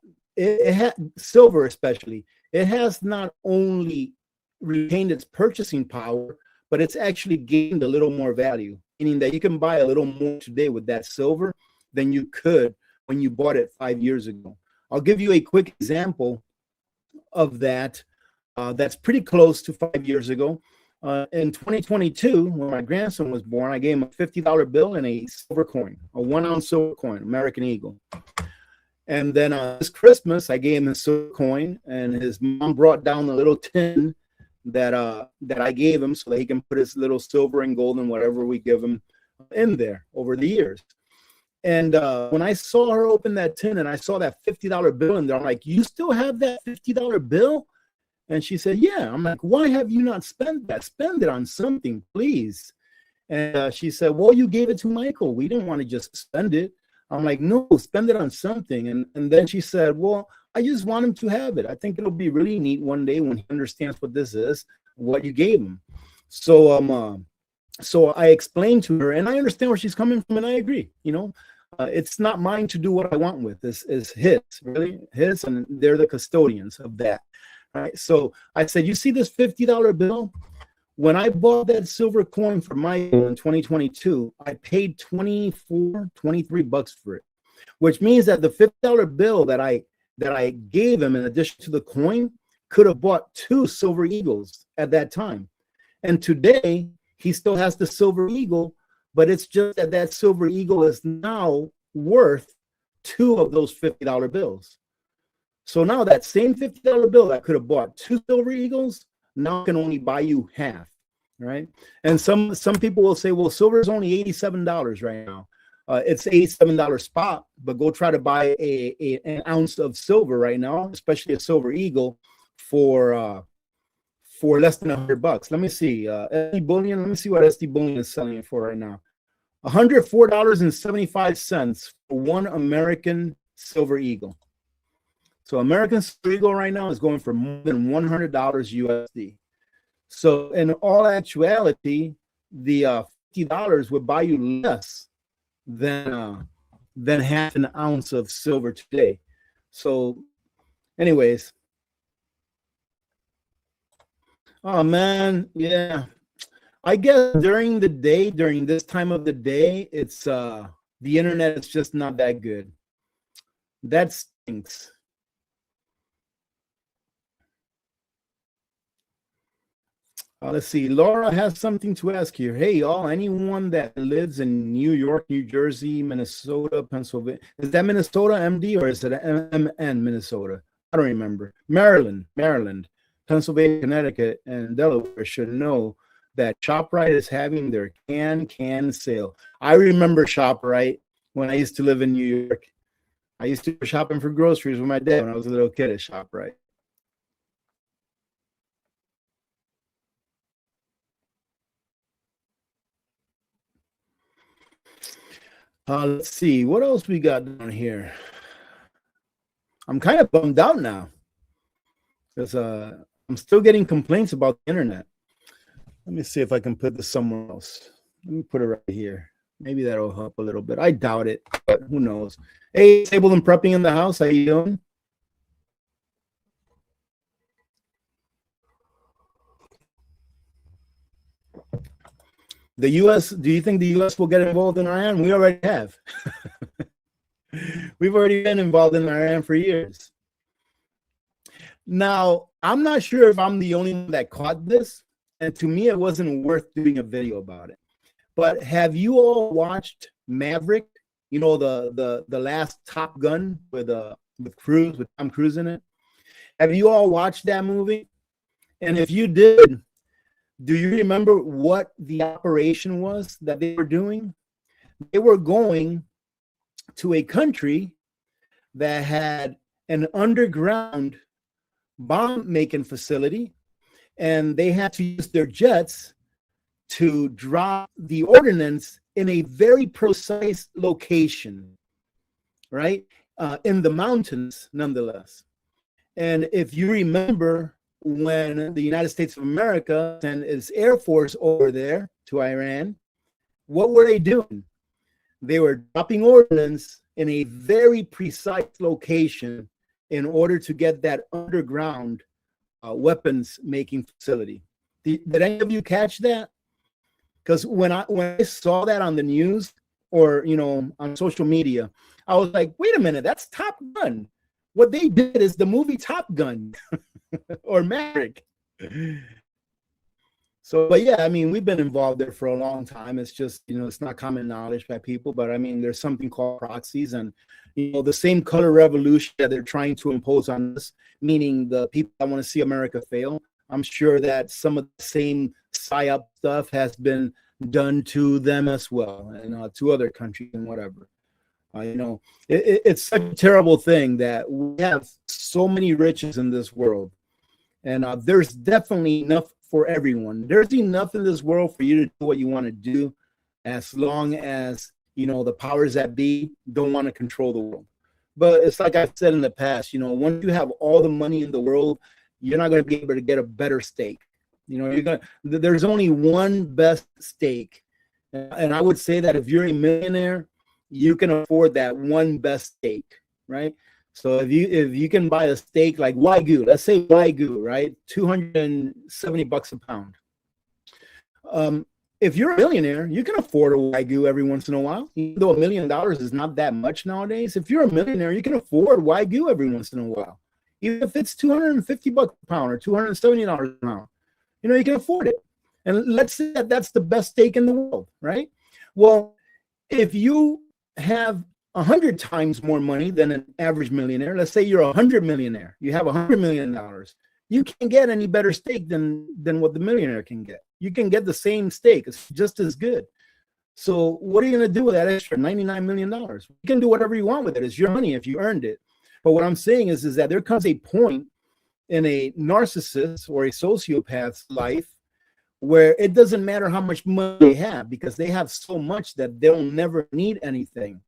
silver especially, it has not only retained its purchasing power, but it's actually gained a little more value, meaning that you can buy a little more today with that silver than you could when you bought it 5 years ago. I'll give you a quick example of that. That's pretty close to 5 years ago. In 2022, when my grandson was born, I gave him a $50 bill and a silver coin, a 1 ounce silver coin, American Eagle. And then this Christmas, I gave him a silver coin, and his mom brought down the little tin that I gave him so that he can put his little silver and gold and whatever we give him in there over the years. And when I saw her open that tin and I saw that $50 bill in there, I'm like, you still have that $50 bill? And she said, yeah. I'm like, why have you not spent that? Spend it on something, please. And she said, well, you gave it to Michael. We didn't want to just spend it. I'm like, no, spend it on something. And then she said, well, I just want him to have it. I think it'll be really neat one day when he understands what this is, what you gave him. So so I explained to her, and I understand where she's coming from, and I agree. You know, it's not mine to do what I want with. This is his, really his, and they're the custodians of that. Right. So I said, you see this $50 bill? When I bought that silver coin for Michael in 2022, I paid $23 for it, which means that the $50 bill that I gave him in addition to the coin could have bought 2 silver eagles at that time. And today he still has the silver eagle, but it's just that that silver eagle is now worth 2 of those $50 bills. So now that same $50 bill that could have bought 2 silver eagles now can only buy you half, right? And some people will say, well, silver is only $87 right now. It's $87 spot, but go try to buy an ounce of silver right now, especially a silver eagle, for less than $100. Let me see. SD Bullion. Let me see what SD Bullion is selling it for right now. $104.75 for 1 American silver eagle. So American silver eagle right now is going for more than $100 USD. So in all actuality, the $50 would buy you less than half an ounce of silver today. So anyways, oh man, yeah, I guess during the day, during this time of the day, it's the internet is just not that good. That stinks. Let's see. Laura has something to ask here. Hey, y'all, anyone that lives in New York, New Jersey, Minnesota, Pennsylvania, is that Minnesota, MD, or is it MN, Minnesota? I don't remember. Maryland, Pennsylvania, Connecticut, and Delaware should know that ShopRite is having their can sale. I remember ShopRite when I used to live in New York. I used to go shopping for groceries with my dad when I was a little kid at ShopRite. Let's see. What else we got down here? I'm kind of bummed out now because I'm still getting complaints about the internet. Let me see if I can put this somewhere else. Let me put it right here. Maybe that'll help a little bit. I doubt it, but who knows? Hey, Table and Prepping in the house. How you doing? The U.S., do you think the U.S. will get involved in Iran? We already have. We've already been involved in Iran for years. Now, I'm not sure if I'm the only one that caught this, and to me, it wasn't worth doing a video about it. But have you all watched Maverick? You know, the last Top Gun with Tom Cruise in it? Have you all watched that movie? And if you did, do you remember what the operation was that they were doing? They were going to a country that had an underground bomb-making facility, and they had to use their jets to drop the ordnance in a very precise location, right? In the mountains, nonetheless. And if you remember, when the United States of America sent its Air Force over there to Iran, what were they doing? They were dropping ordnance in a very precise location in order to get that underground weapons making facility. Did any of you catch that? Because when I saw that on the news or on social media, I was like, wait a minute, that's Top Gun. What they did is the movie Top Gun or Maverick. So, but yeah, I mean, we've been involved there for a long time. It's just, it's not common knowledge by people, but I mean, there's something called proxies, and, the same color revolution that they're trying to impose on us, meaning the people that want to see America fail. I'm sure that some of the same PSYOP stuff has been done to them as well, and to other countries and whatever. It's such a terrible thing that we have so many riches in this world, and there's definitely enough for everyone. There's enough in this world for you to do what you want to do, as long as the powers that be don't want to control the world. But it's like I've said in the past, once you have all the money in the world, you're not going to be able to get a better steak. There's only one best steak, and I would say that if you're a millionaire, you can afford that one best steak, right? So if you can buy a steak like Wagyu, let's say Wagyu, right, $270 a pound. If you're a millionaire, you can afford a Wagyu every once in a while. Even though $1 million is not that much nowadays, if you're a millionaire, you can afford Wagyu every once in a while. Even if it's $250 a pound or $270 a pound, you can afford it. And let's say that that's the best steak in the world, right? Well, if you have 100 times more money than an average millionaire, let's say you're a 100 millionaire, you have $100 million, you can't get any better steak than what the millionaire can get. You can get the same steak, it's just as good. So what are you going to do with that extra $99 million? You can do whatever you want with it. It's your money if you earned it. But what I'm saying is that there comes a point in a narcissist or a sociopath's life where it doesn't matter how much money they have, because they have so much that they'll never need anything.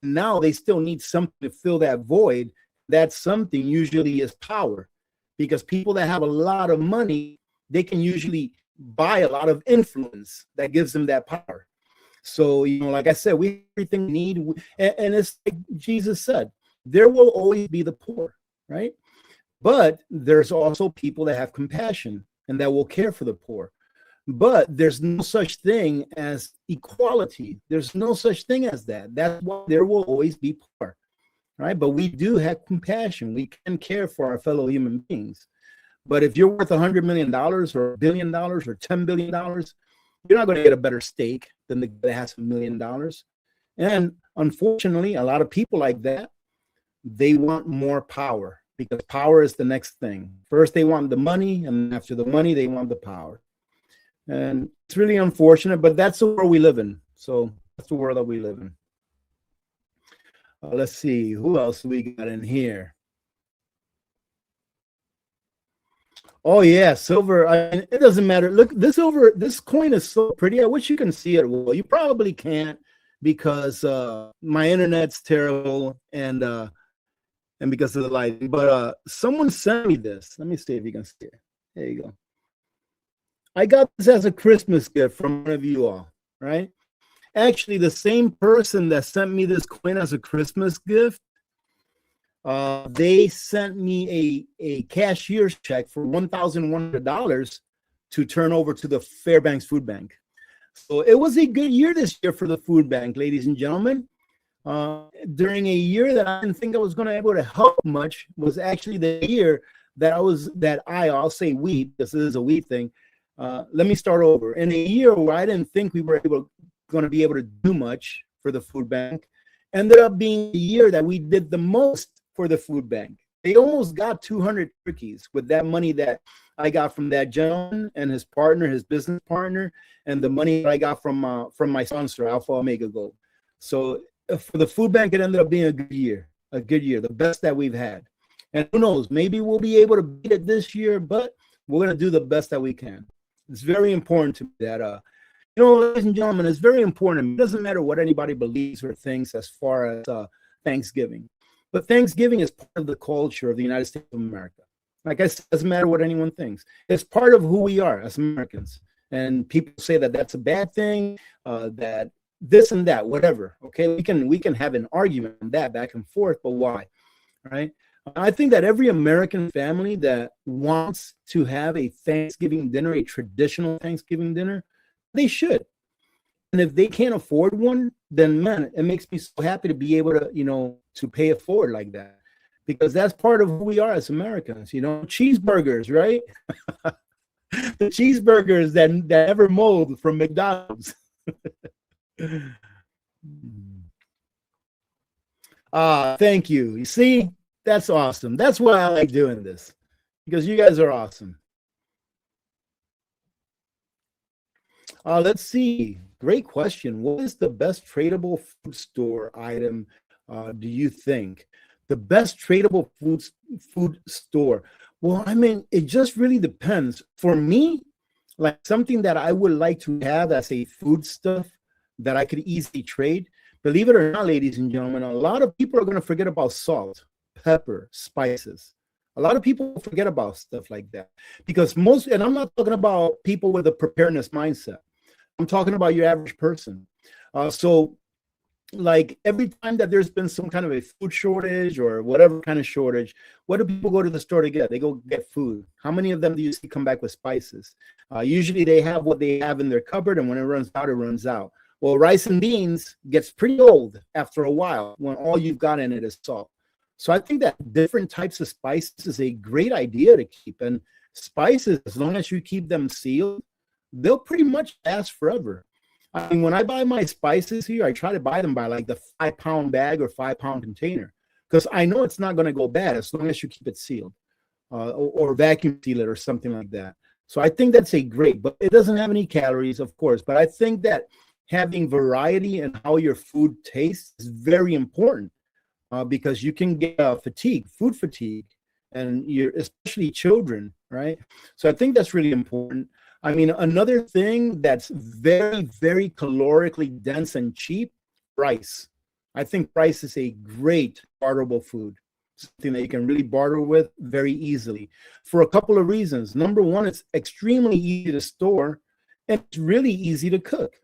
Now they still need something to fill that void. That something usually is power, because people that have a lot of money, they can usually buy a lot of influence that gives them that power. So, like I said, we have everything we need. And it's like Jesus said, there will always be the poor, right? But there's also people that have compassion and that will care for the poor. But there's no such thing as equality. There's no such thing as that. That's why there will always be poor, right? But we do have compassion. We can care for our fellow human beings. But if you're worth $100 million or $1 billion or $10 billion, you're not going to get a better steak than the guy that has $1 million. And unfortunately, a lot of people like that, they want more power, because power is the next thing. First, they want the money, and after the money, they want the power. And it's really unfortunate, but that's the world we live in. So that's the world that we live in. Let's see, who else we got in here? Oh yeah, silver. It doesn't matter. Look, this coin is so pretty. I wish you can see it. Well, you probably can't, because my internet's terrible, and because of the lighting. But someone sent me this. Let me see if you can see it. There you go. I got this as a Christmas gift from one of you all, right? Actually, the same person that sent me this coin as a Christmas gift, they sent me a cashier's check for $1,100 to turn over to the Fairbanks Food Bank. So it was a good year this year for the food bank, ladies and gentlemen. During a year that I didn't think I was going to be able to help much, was actually the year that I'll say we, because this is a we thing. Let me start over. In a year where I didn't think we were going to be able to do much for the food bank, ended up being the year that we did the most for the food bank. They almost got 200 turkeys with that money that I got from that gentleman and his partner, his business partner, and the money that I got from my sponsor, Alpha Omega Gold. So for the food bank, it ended up being a good year, the best that we've had. And who knows, maybe we'll be able to beat it this year, but we're going to do the best that we can. It's very important to me that, ladies and gentlemen, it's very important. It doesn't matter what anybody believes or thinks as far as Thanksgiving. But Thanksgiving is part of the culture of the United States of America. Like I said, it doesn't matter what anyone thinks. It's part of who we are as Americans. And people say that that's a bad thing, that this and that, whatever. Okay, we can have an argument on that back and forth, but why? Right? I think that every American family that wants to have a Thanksgiving dinner, a traditional Thanksgiving dinner, they should. And if they can't afford one, then man, it makes me so happy to be able to, to pay it forward like that, because that's part of who we are as Americans. Cheeseburgers, right? The cheeseburgers that never mold from McDonald's. Thank you. You see, that's awesome. That's why I like doing this, because you guys are awesome. Let's see. Great question. What is the best tradable food store item, do you think? The best tradable food store? Well, I mean, it just really depends. For me, like something that I would like to have as a food stuff that I could easily trade, believe it or not, ladies and gentlemen, a lot of people are going to forget about salt, pepper, spices. A lot of people forget about stuff like that, because and I'm not talking about people with a preparedness mindset. I'm talking about your average person. So like every time that there's been some kind of a food shortage or whatever kind of shortage, what do people go to the store to get? They go get food. How many of them do you see come back with spices? Usually they have what they have in their cupboard, and when it runs out, it runs out. Well, rice and beans gets pretty old after a while when all you've got in it is salt. So I think that different types of spices is a great idea to keep. And spices, as long as you keep them sealed, they'll pretty much last forever. I mean, when I buy my spices here, I try to buy them by like the 5-pound bag or 5-pound container, because I know it's not going to go bad as long as you keep it sealed, or vacuum seal it or something like that. So I think that's a great, but it doesn't have any calories, of course. But I think that having variety in how your food tastes is very important, because you can get food fatigue, and especially children, right? So I think that's really important. I mean, another thing that's very, very calorically dense and cheap, rice. I think rice is a great barterable food, something that you can really barter with very easily for a couple of reasons. Number one, it's extremely easy to store, and it's really easy to cook,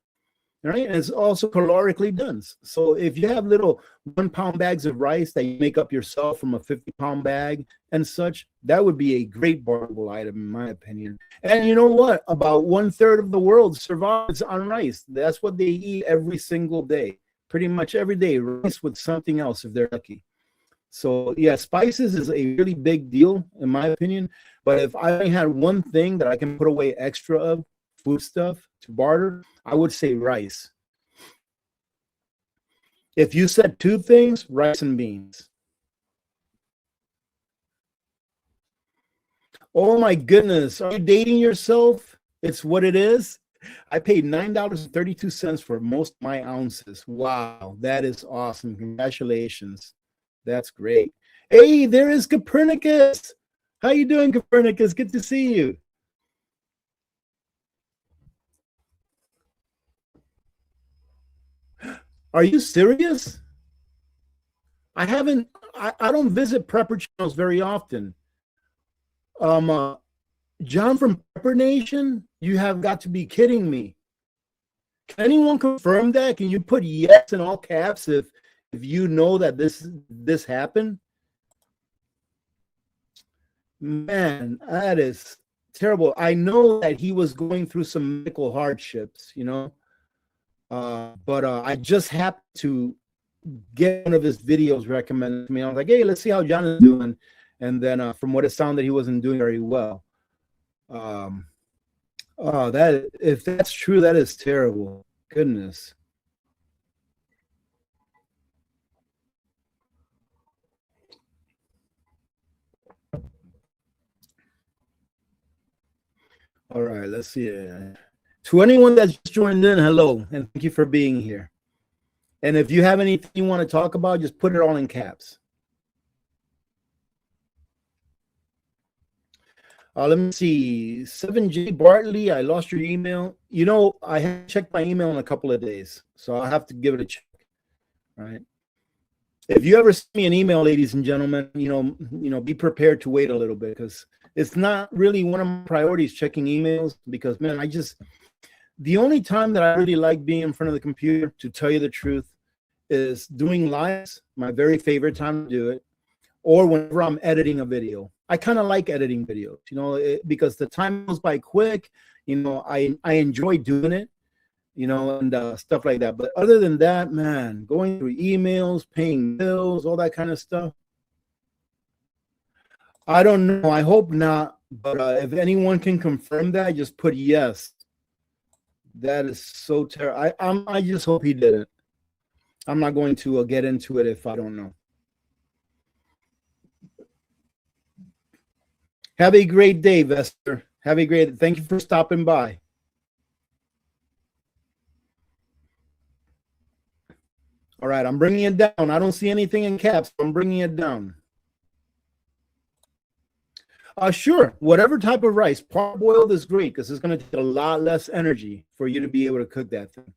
right? And it's also calorically dense. So if you have little 1-pound bags of rice that you make up yourself from a 50-pound bag and such, that would be a great barterable item, in my opinion. And you know what? About 1/3 of the world survives on rice. That's what they eat every single day, pretty much every day, rice with something else if they're lucky. So yeah, spices is a really big deal, in my opinion. But if I only had one thing that I can put away extra of, food stuff to barter, I would say rice. If you said two things, rice and beans. Oh my goodness, are you dating yourself? It's what it is. I paid $9.32 for most of my ounces. Wow, that is awesome. Congratulations. That's great. Hey, there is Copernicus. How you doing, Copernicus? Good to see you. Are you serious? I haven't, I don't visit prepper channels very often. John from Prepper Nation, you have got to be kidding me. Can anyone confirm that? Can you put yes in all caps if you know that this happened? Man, that is terrible. I know that he was going through some medical hardships, but I just happened to get one of his videos recommended to me. I was like, hey, let's see how John is doing. And then from what it sounded, he wasn't doing very well. That if that's true, that is terrible. Goodness. All right, let's see. To anyone that's just joined in, hello, and thank you for being here. And if you have anything you want to talk about, just put it all in caps. Let me see. 7J Bartley, I lost your email. I haven't checked my email in a couple of days, so I'll have to give it a check. All right. If you ever send me an email, ladies and gentlemen, be prepared to wait a little bit, because it's not really one of my priorities checking emails, because man, the only time that I really like being in front of the computer, to tell you the truth, is doing lives, my very favorite time to do it, or whenever I'm editing a video. I kind of like editing videos, because the time goes by quick. I enjoy doing it, and stuff like that. But other than that, man, going through emails, paying bills, all that kind of stuff, I don't know. I hope not. But if anyone can confirm that, just put yes. That is so terrible. I just hope he didn't. I'm not going to get into it if I don't know. Have a great day, Vester. Have a great. Thank you for stopping by. All right, I'm bringing it down. I don't see anything in caps. So I'm bringing it down. Sure, whatever type of rice. Parboiled is great, because it's going to take a lot less energy for you to be able to cook that thing.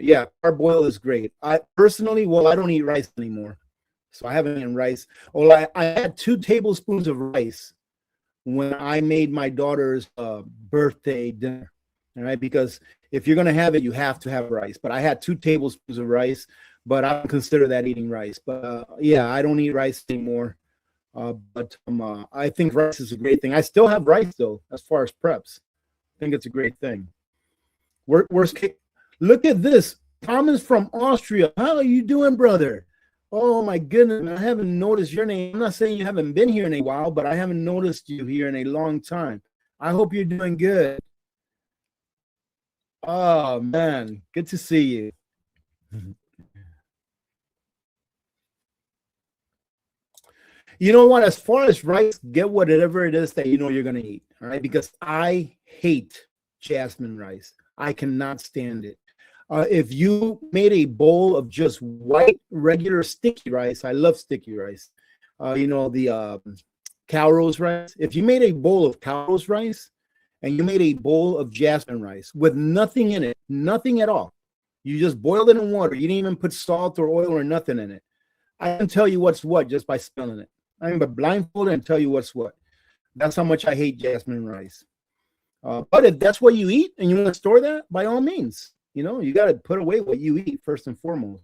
Yeah, parboiled is great. I personally, I don't eat rice anymore, so I haven't eaten rice. Well, I had 2 tablespoons of rice when I made my daughter's birthday dinner. All right, because if you're going to have it, you have to have rice. But I had 2 tablespoons of rice, but I don't consider that eating rice. But yeah, I don't eat rice anymore. But I think rice is a great thing. I still have rice, though, as far as preps. I think it's a great thing. Worst case, look at this. Thomas from Austria. How are you doing, brother? Oh, my goodness. I haven't noticed your name. I'm not saying you haven't been here in a while, but I haven't noticed you here in a long time. I hope you're doing good. Oh, man. Good to see you. You know what? As far as rice, get whatever it is that you're going to eat. All right. Because I hate jasmine rice. I cannot stand it. If you made a bowl of just white, regular sticky rice, I love sticky rice. The Calrose rice. If you made a bowl of Calrose rice and you made a bowl of jasmine rice with nothing in it, nothing at all, you just boiled it in water. You didn't even put salt or oil or nothing in it. I can tell you what's what just by smelling it. I mean, but blindfolded and tell you what's what. That's how much I hate jasmine rice. But if that's what you eat and you want to store that, by all means, you got to put away what you eat first and foremost.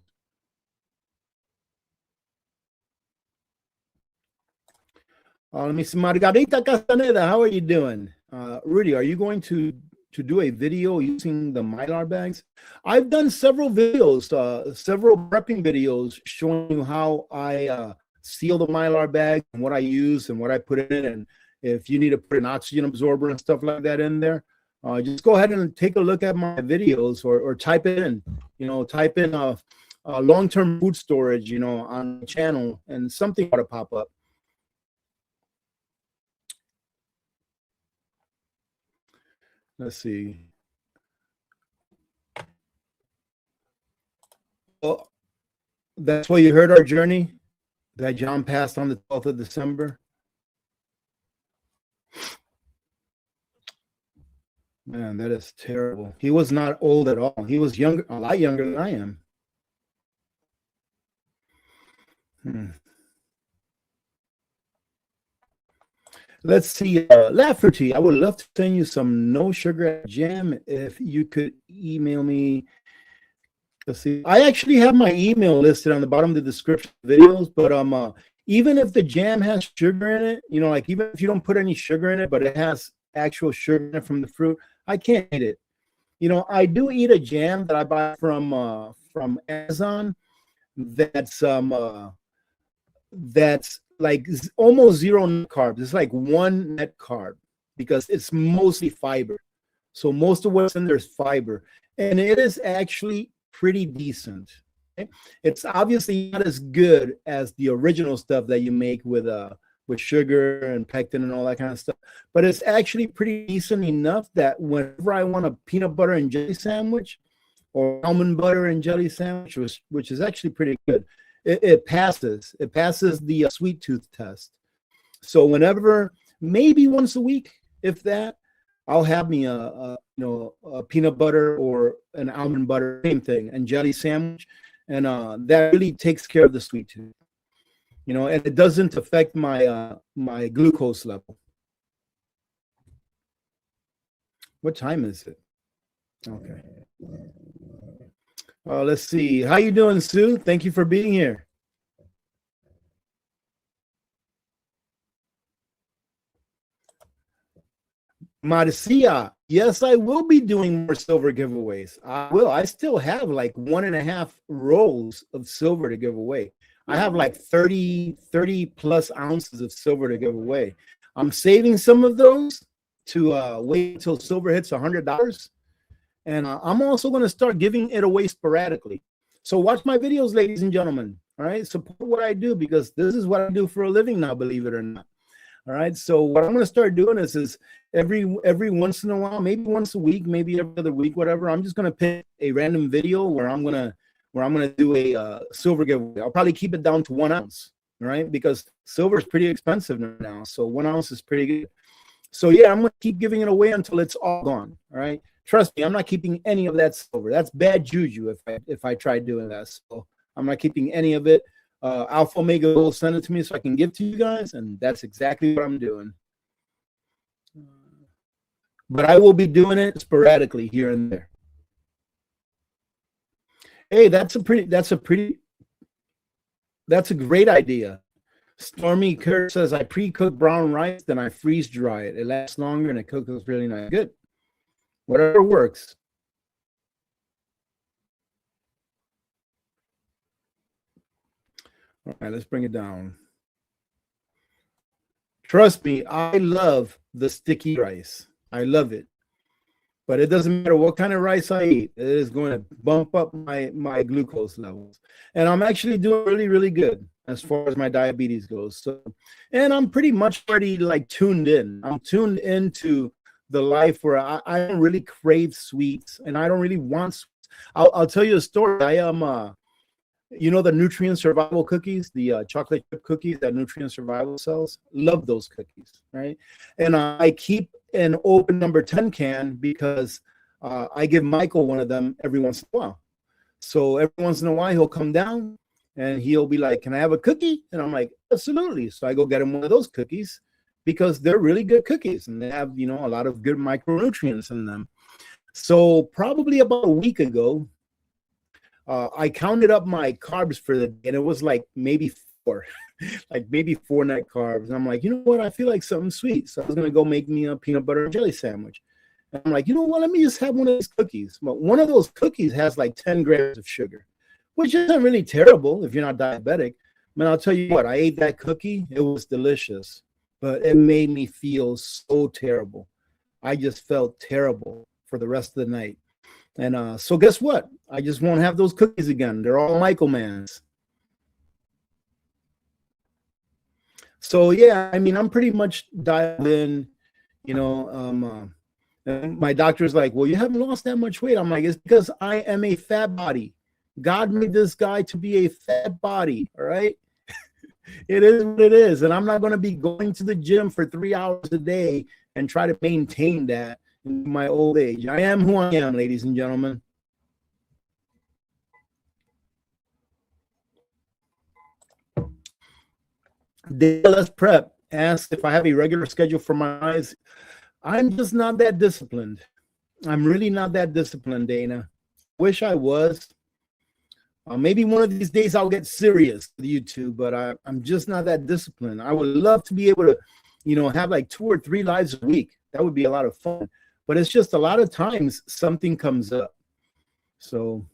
Let me see, Margarita Castaneda, how are you doing? Rudy, are you going to do a video using the Mylar bags? I've done several videos, several prepping videos showing you how I seal the Mylar bag and what I use and what I put in it. And if you need to put an oxygen absorber and stuff like that in there, just go ahead and take a look at my videos or type it in, type in long-term food storage, on the channel, and something ought to pop up. Let's see. Well, that's why you heard our journey, that John passed on the 12th of December. Man, that is terrible. He was not old at all. He was younger, a lot younger than I am. Let's see. Lafferty, I would love to send you some no sugar jam if you could email me. Let's see. I actually have my email listed on the bottom of the description of videos, but even if the jam has sugar in it, like even if you don't put any sugar in it, but it has actual sugar in it from the fruit, I can't eat it. I do eat a jam that I buy from Amazon that's like almost zero net carbs. It's like 1 net carb because it's mostly fiber. So most of what's in there is fiber, and it is actually pretty decent. Okay? It's obviously not as good as the original stuff that you make with sugar and pectin and all that kind of stuff, but it's actually pretty decent enough that whenever I want a peanut butter and jelly sandwich or almond butter and jelly sandwich, which is actually pretty good, it passes. It passes the sweet tooth test. So whenever, maybe once a week, if that, I'll have me a peanut butter or an almond butter, same thing, and jelly sandwich, and that really takes care of the sweet tooth. You know, and it doesn't affect my my glucose level. What time is it? Okay. Let's see. How you doing, Sue? Thank you for being here. Marcia, yes, I will be doing more silver giveaways. I will. I still have like 1.5 rolls of silver to give away. I have like 30 plus ounces of silver to give away. I'm saving some of those to wait until silver hits $100. And I'm also going to start giving it away sporadically. So watch my videos, ladies and gentlemen. All right. Support what I do, because this is what I do for a living now, believe it or not. All right. So what I'm going to start doing is every once in a while, maybe once a week, maybe every other week, whatever. I'm just going to pick a random video where I'm going to do a silver giveaway. I'll probably keep it down to 1 ounce. All right. Because silver is pretty expensive now. So 1 ounce is pretty good. So yeah, I'm going to keep giving it away until it's all gone. All right. Trust me, I'm not keeping any of that silver. That's bad juju if I try doing that. So I'm not keeping any of it. Alpha Omega will send it to me so I can give to you guys, and that's exactly what I'm doing. But I will be doing it sporadically here and there. Hey, that's a great idea. Stormy Kurt says, I pre-cook brown rice, then I freeze dry it. It lasts longer and it cooks really nice. Good. Whatever works. All right, let's bring it down. Trust me, I love the sticky rice. I love it. But it doesn't matter what kind of rice I eat. It is going to bump up my glucose levels. And I'm actually doing really, really good as far as my diabetes goes. So, and I'm pretty much already like tuned in. I'm tuned into the life where I don't really crave sweets, and I don't really want sweets. I'll tell you a story. I am you know, the Nutrient Survival cookies, the chocolate chip cookies that Nutrient Survival sells. Love those cookies, right? And I keep an open number 10 can because I give Michael one of them every once in a while. So every once in a while he'll come down and he'll be like, "Can I have a cookie?" And I'm like, "Absolutely." So I go get him one of those cookies because they're really good cookies and they have, you know, a lot of good micronutrients in them. So probably about a week ago, I counted up my carbs for the day, and it was like maybe 4, like maybe 4 net carbs. And I'm like, you know what? I feel like something sweet. So I was going to go make me a peanut butter and jelly sandwich. And I'm like, you know what? Let me just have one of these cookies. But one of those cookies has like 10 grams of sugar, which isn't really terrible if you're not diabetic. Man, I'll tell you what, I ate that cookie. It was delicious, but it made me feel so terrible. I just felt terrible for the rest of the night. And so guess what? I just won't have those cookies again. They're all Michael Mann's. So yeah, I mean, I'm pretty much dialed in, you know. And my doctor's like, well, you haven't lost that much weight. I'm like, it's because I am a fat body. God made this guy to be a fat body. All right. It is what it is. And I'm not going to be going to the gym for 3 hours a day and try to maintain that in my old age. I am who I am, ladies and gentlemen. Let's prep. Ask if I have a regular schedule for my eyes. I'm just not that disciplined. I'm really not that disciplined, Dana. Wish I was. Maybe one of these days I'll get serious with YouTube, but I'm just not that disciplined. I would love to be able to, you know, have like 2 or 3 lives a week. That would be a lot of fun. But it's just a lot of times something comes up. So,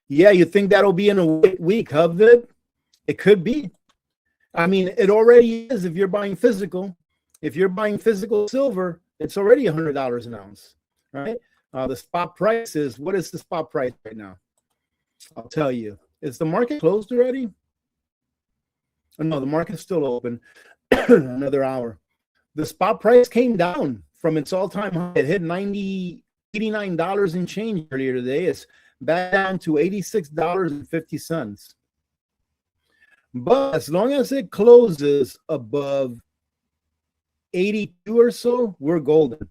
yeah, you think that'll be in a week, huh, Viv? It could be. I mean, it already is if you're buying physical. If you're buying physical silver, it's already $100 an ounce, right? The spot price is, what is the spot price right now? I'll tell you. Is the market closed already? Oh, no, the market's still open. Another hour. The spot price came down from its all-time high. It hit $89 and change earlier today. It's back down to $86.50. But as long as it closes above 82 or so, we're golden.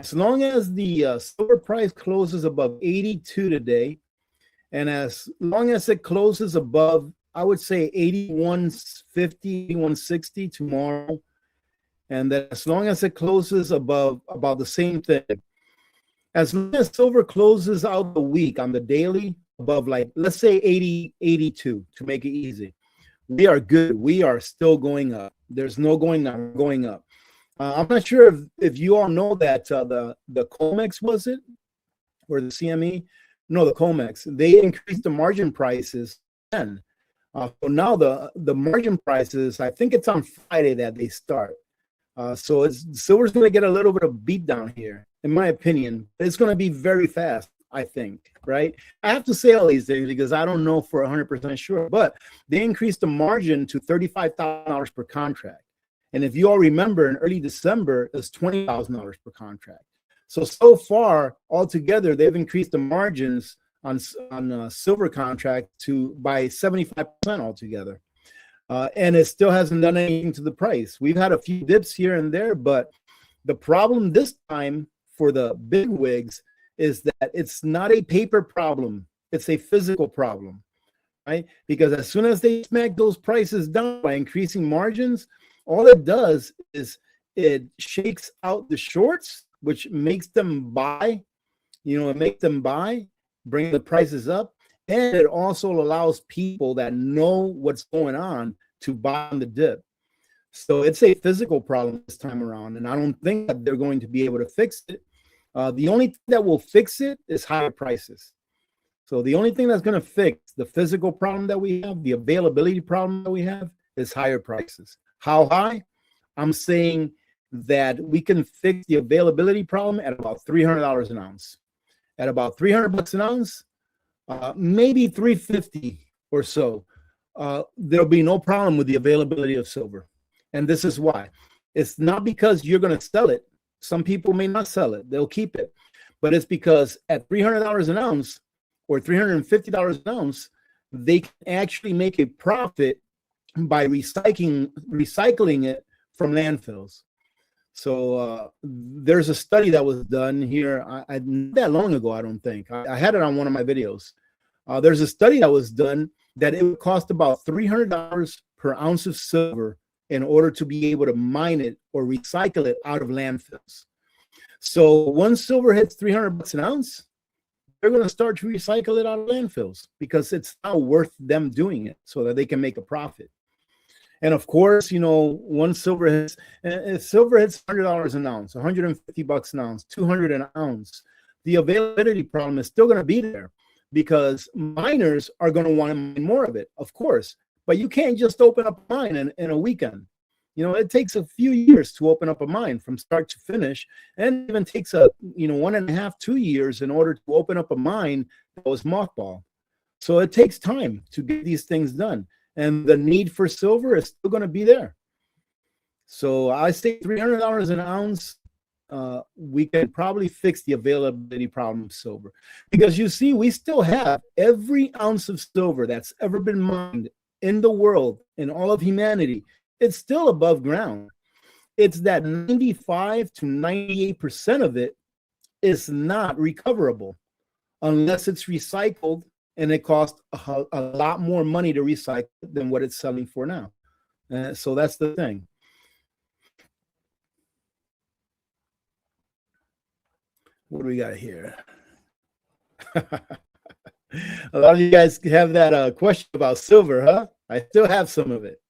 As long as the silver price closes above 82 today, and as long as it closes above, I would say 81.50, 81.60 tomorrow, and that as long as it closes above about the same thing, as long as silver closes out the week on the daily above, like, let's say 80, 82 to make it easy, we are good. We are still going up. There's no going down, going up. I'm not sure if you all know that the COMEX, was it, or the CME? No, the COMEX. They increased the margin prices then. So now the margin prices, I think it's on Friday that they start. So silver's going to get a little bit of beat down here, in my opinion. It's going to be very fast, I think, right? I have to say all these things because I don't know for 100% sure, but they increased the margin to $35,000 per contract. And if you all remember, in early December, it was $20,000 per contract. So far, altogether, they've increased the margins on silver contract by 75% altogether. And it still hasn't done anything to the price. We've had a few dips here and there, but the problem this time for the big wigs is that it's not a paper problem. It's a physical problem, right? Because as soon as they smack those prices down by increasing margins, all it does is it shakes out the shorts, which makes them buy, it makes them buy, bring the prices up. And it also allows people that know what's going on to buy on the dip. So it's a physical problem this time around. And I don't think that they're going to be able to fix it. The only thing that will fix it is higher prices. So the only thing that's going to fix the physical problem that we have, the availability problem that we have, is higher prices. How high? I'm saying that we can fix the availability problem at about $300 an ounce. At about $300 an ounce, maybe $350 or so, there'll be no problem with the availability of silver. And this is why. It's not because you're going to sell it. Some people may not sell it. They'll keep it. But it's because at $300 an ounce or $350 an ounce, they can actually make a profit by recycling it from landfills. So there's a study that was done here not that long ago, I don't think. I had it on one of my videos. There's a study that was done that it would cost about $300 per ounce of silver in order to be able to mine it or recycle it out of landfills. So once silver hits $300 an ounce, they're going to start to recycle it out of landfills because it's now worth them doing it so that they can make a profit. And of course, once silver hits $100 an ounce, $150 an ounce, $200 an ounce, the availability problem is still going to be there because miners are going to want to mine more of it, of course. But you can't just open up a mine in a weekend. It takes a few years to open up a mine from start to finish, and it even takes 1.5, 2 years in order to open up a mine that was mothballed. So it takes time to get these things done. And the need for silver is still going to be there. So I say $300 an ounce, we can probably fix the availability problem of silver. Because you see, we still have every ounce of silver that's ever been mined in the world, in all of humanity, it's still above ground. It's that 95 to 98% of it is not recoverable unless it's recycled. And it costs a lot more money to recycle than what it's selling for now. So that's the thing. What do we got here? A lot of you guys have that question about silver, huh? I still have some of it.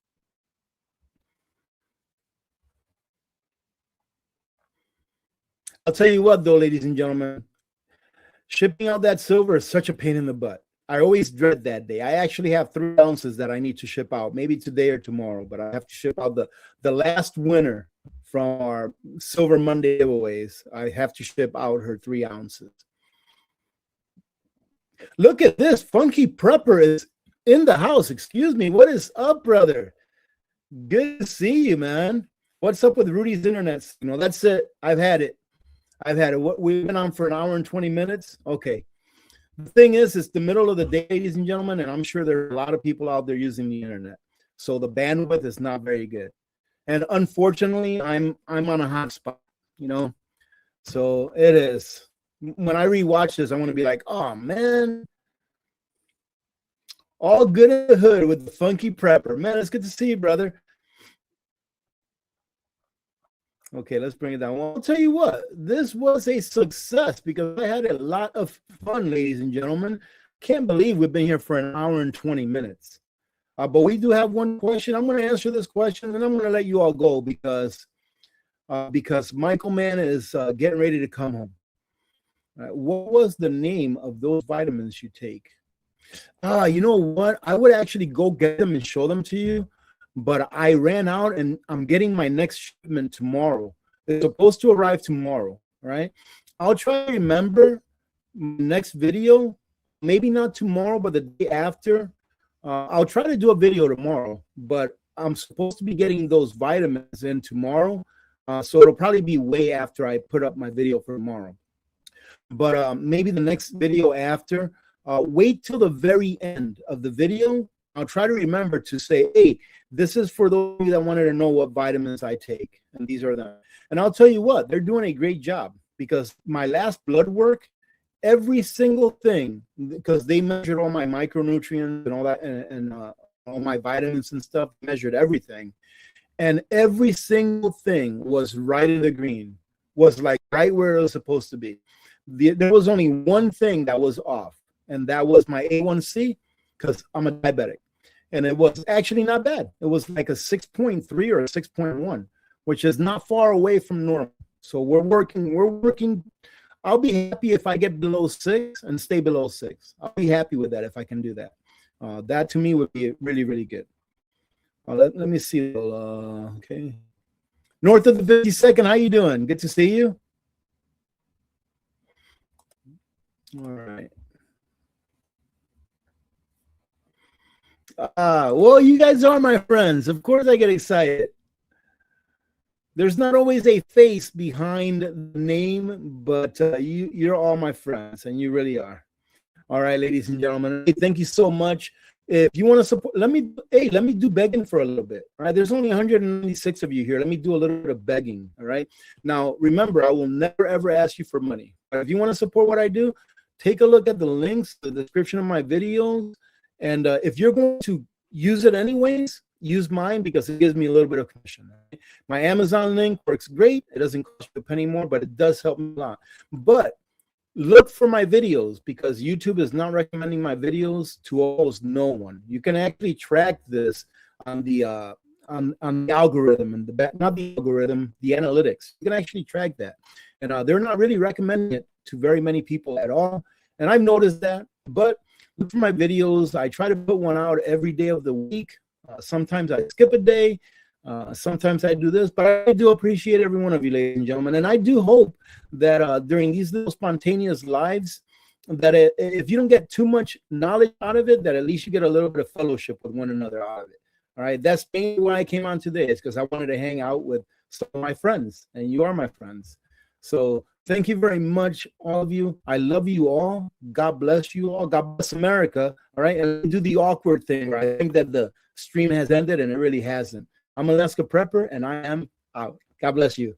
I'll tell you what, though, ladies and gentlemen, shipping out that silver is such a pain in the butt. I always dread that day. I actually have 3 ounces that I need to ship out, maybe today or tomorrow, but I have to ship out the last winner from our Silver Monday giveaways. I have to ship out her 3 ounces. Look at this. Funky Prepper is in the house. Excuse me. What is up, brother? Good to see you, man. What's up with Rudy's internet? That's it. I've had it. We've been on for an hour and 20 minutes. Okay. The thing is, it's the middle of the day, ladies and gentlemen, and I'm sure there are a lot of people out there using the internet. So the bandwidth is not very good. And unfortunately, I'm on a hotspot, So it is. When I rewatch this, I want to be like, oh man, all good in the hood with the funky prepper. Man, it's good to see you, brother. Okay, let's bring it down. Well, I'll tell you what, this was a success because I had a lot of fun, ladies and gentlemen. Can't believe we've been here for an hour and 20 minutes. But we do have one question. I'm going to answer this question, and I'm going to let you all go because Michael Man is getting ready to come home. What was the name of those vitamins you take? You know what? I would actually go get them and show them to you, but I ran out and I'm getting my next shipment tomorrow. It's supposed to arrive tomorrow, right? I'll try to remember next video, maybe not tomorrow, but the day after. I'll try to do a video tomorrow, but I'm supposed to be getting those vitamins in tomorrow. So it'll probably be way after I put up my video for tomorrow. But maybe the next video after, wait till the very end of the video. I'll try to remember to say, hey, this is for those of you that wanted to know what vitamins I take. And these are them. And I'll tell you what, they're doing a great job because my last blood work, every single thing, because they measured all my micronutrients and all that, and all my vitamins and stuff, measured everything. And every single thing was right in the green, was like right where it was supposed to be. There was only one thing that was off, and that was my A1C, because I'm a diabetic. And it was actually not bad. It was like a 6.3 or a 6.1, which is not far away from normal. So we're working. I'll be happy if I get below 6 and stay below 6. I'll be happy with that if I can do that. That to me would be really, really good. Let me see. Okay. North of the 52nd, how you doing? Good to see you. All right. Well, you guys are my friends. Of course I get excited. There's not always a face behind the name, but you're all my friends, and you really are. All right, ladies and gentlemen, thank you so much. If you want to support, let me do begging for a little bit. All right, there's only 196 of you here. Let me do a little bit of begging. All right. Now, remember, I will never ever ask you for money. But if you want to support what I do, take a look at the links, the description of my videos, and if you're going to use it anyways, use mine because it gives me a little bit of commission. Right? My Amazon link works great. It doesn't cost you a penny more, but it does help me a lot. But look for my videos because YouTube is not recommending my videos to almost no one. You can actually track this on the algorithm and not the algorithm, the analytics. You can actually track that, and they're not really recommending it to very many people at all. And I've noticed that. But look for my videos. I try to put one out every day of the week. Sometimes I skip a day. Sometimes I do this, but I do appreciate every one of you, ladies and gentlemen. And I do hope that during these little spontaneous lives, that if you don't get too much knowledge out of it, that at least you get a little bit of fellowship with one another out of it. All right. That's mainly why I came on today, is because I wanted to hang out with some of my friends, and you are my friends. So thank you very much, all of you. I love you all. God bless you all. God bless America. All right. And do the awkward thing, right? I think that the stream has ended, and it really hasn't. I'm Alaska Prepper, and I am out. God bless you.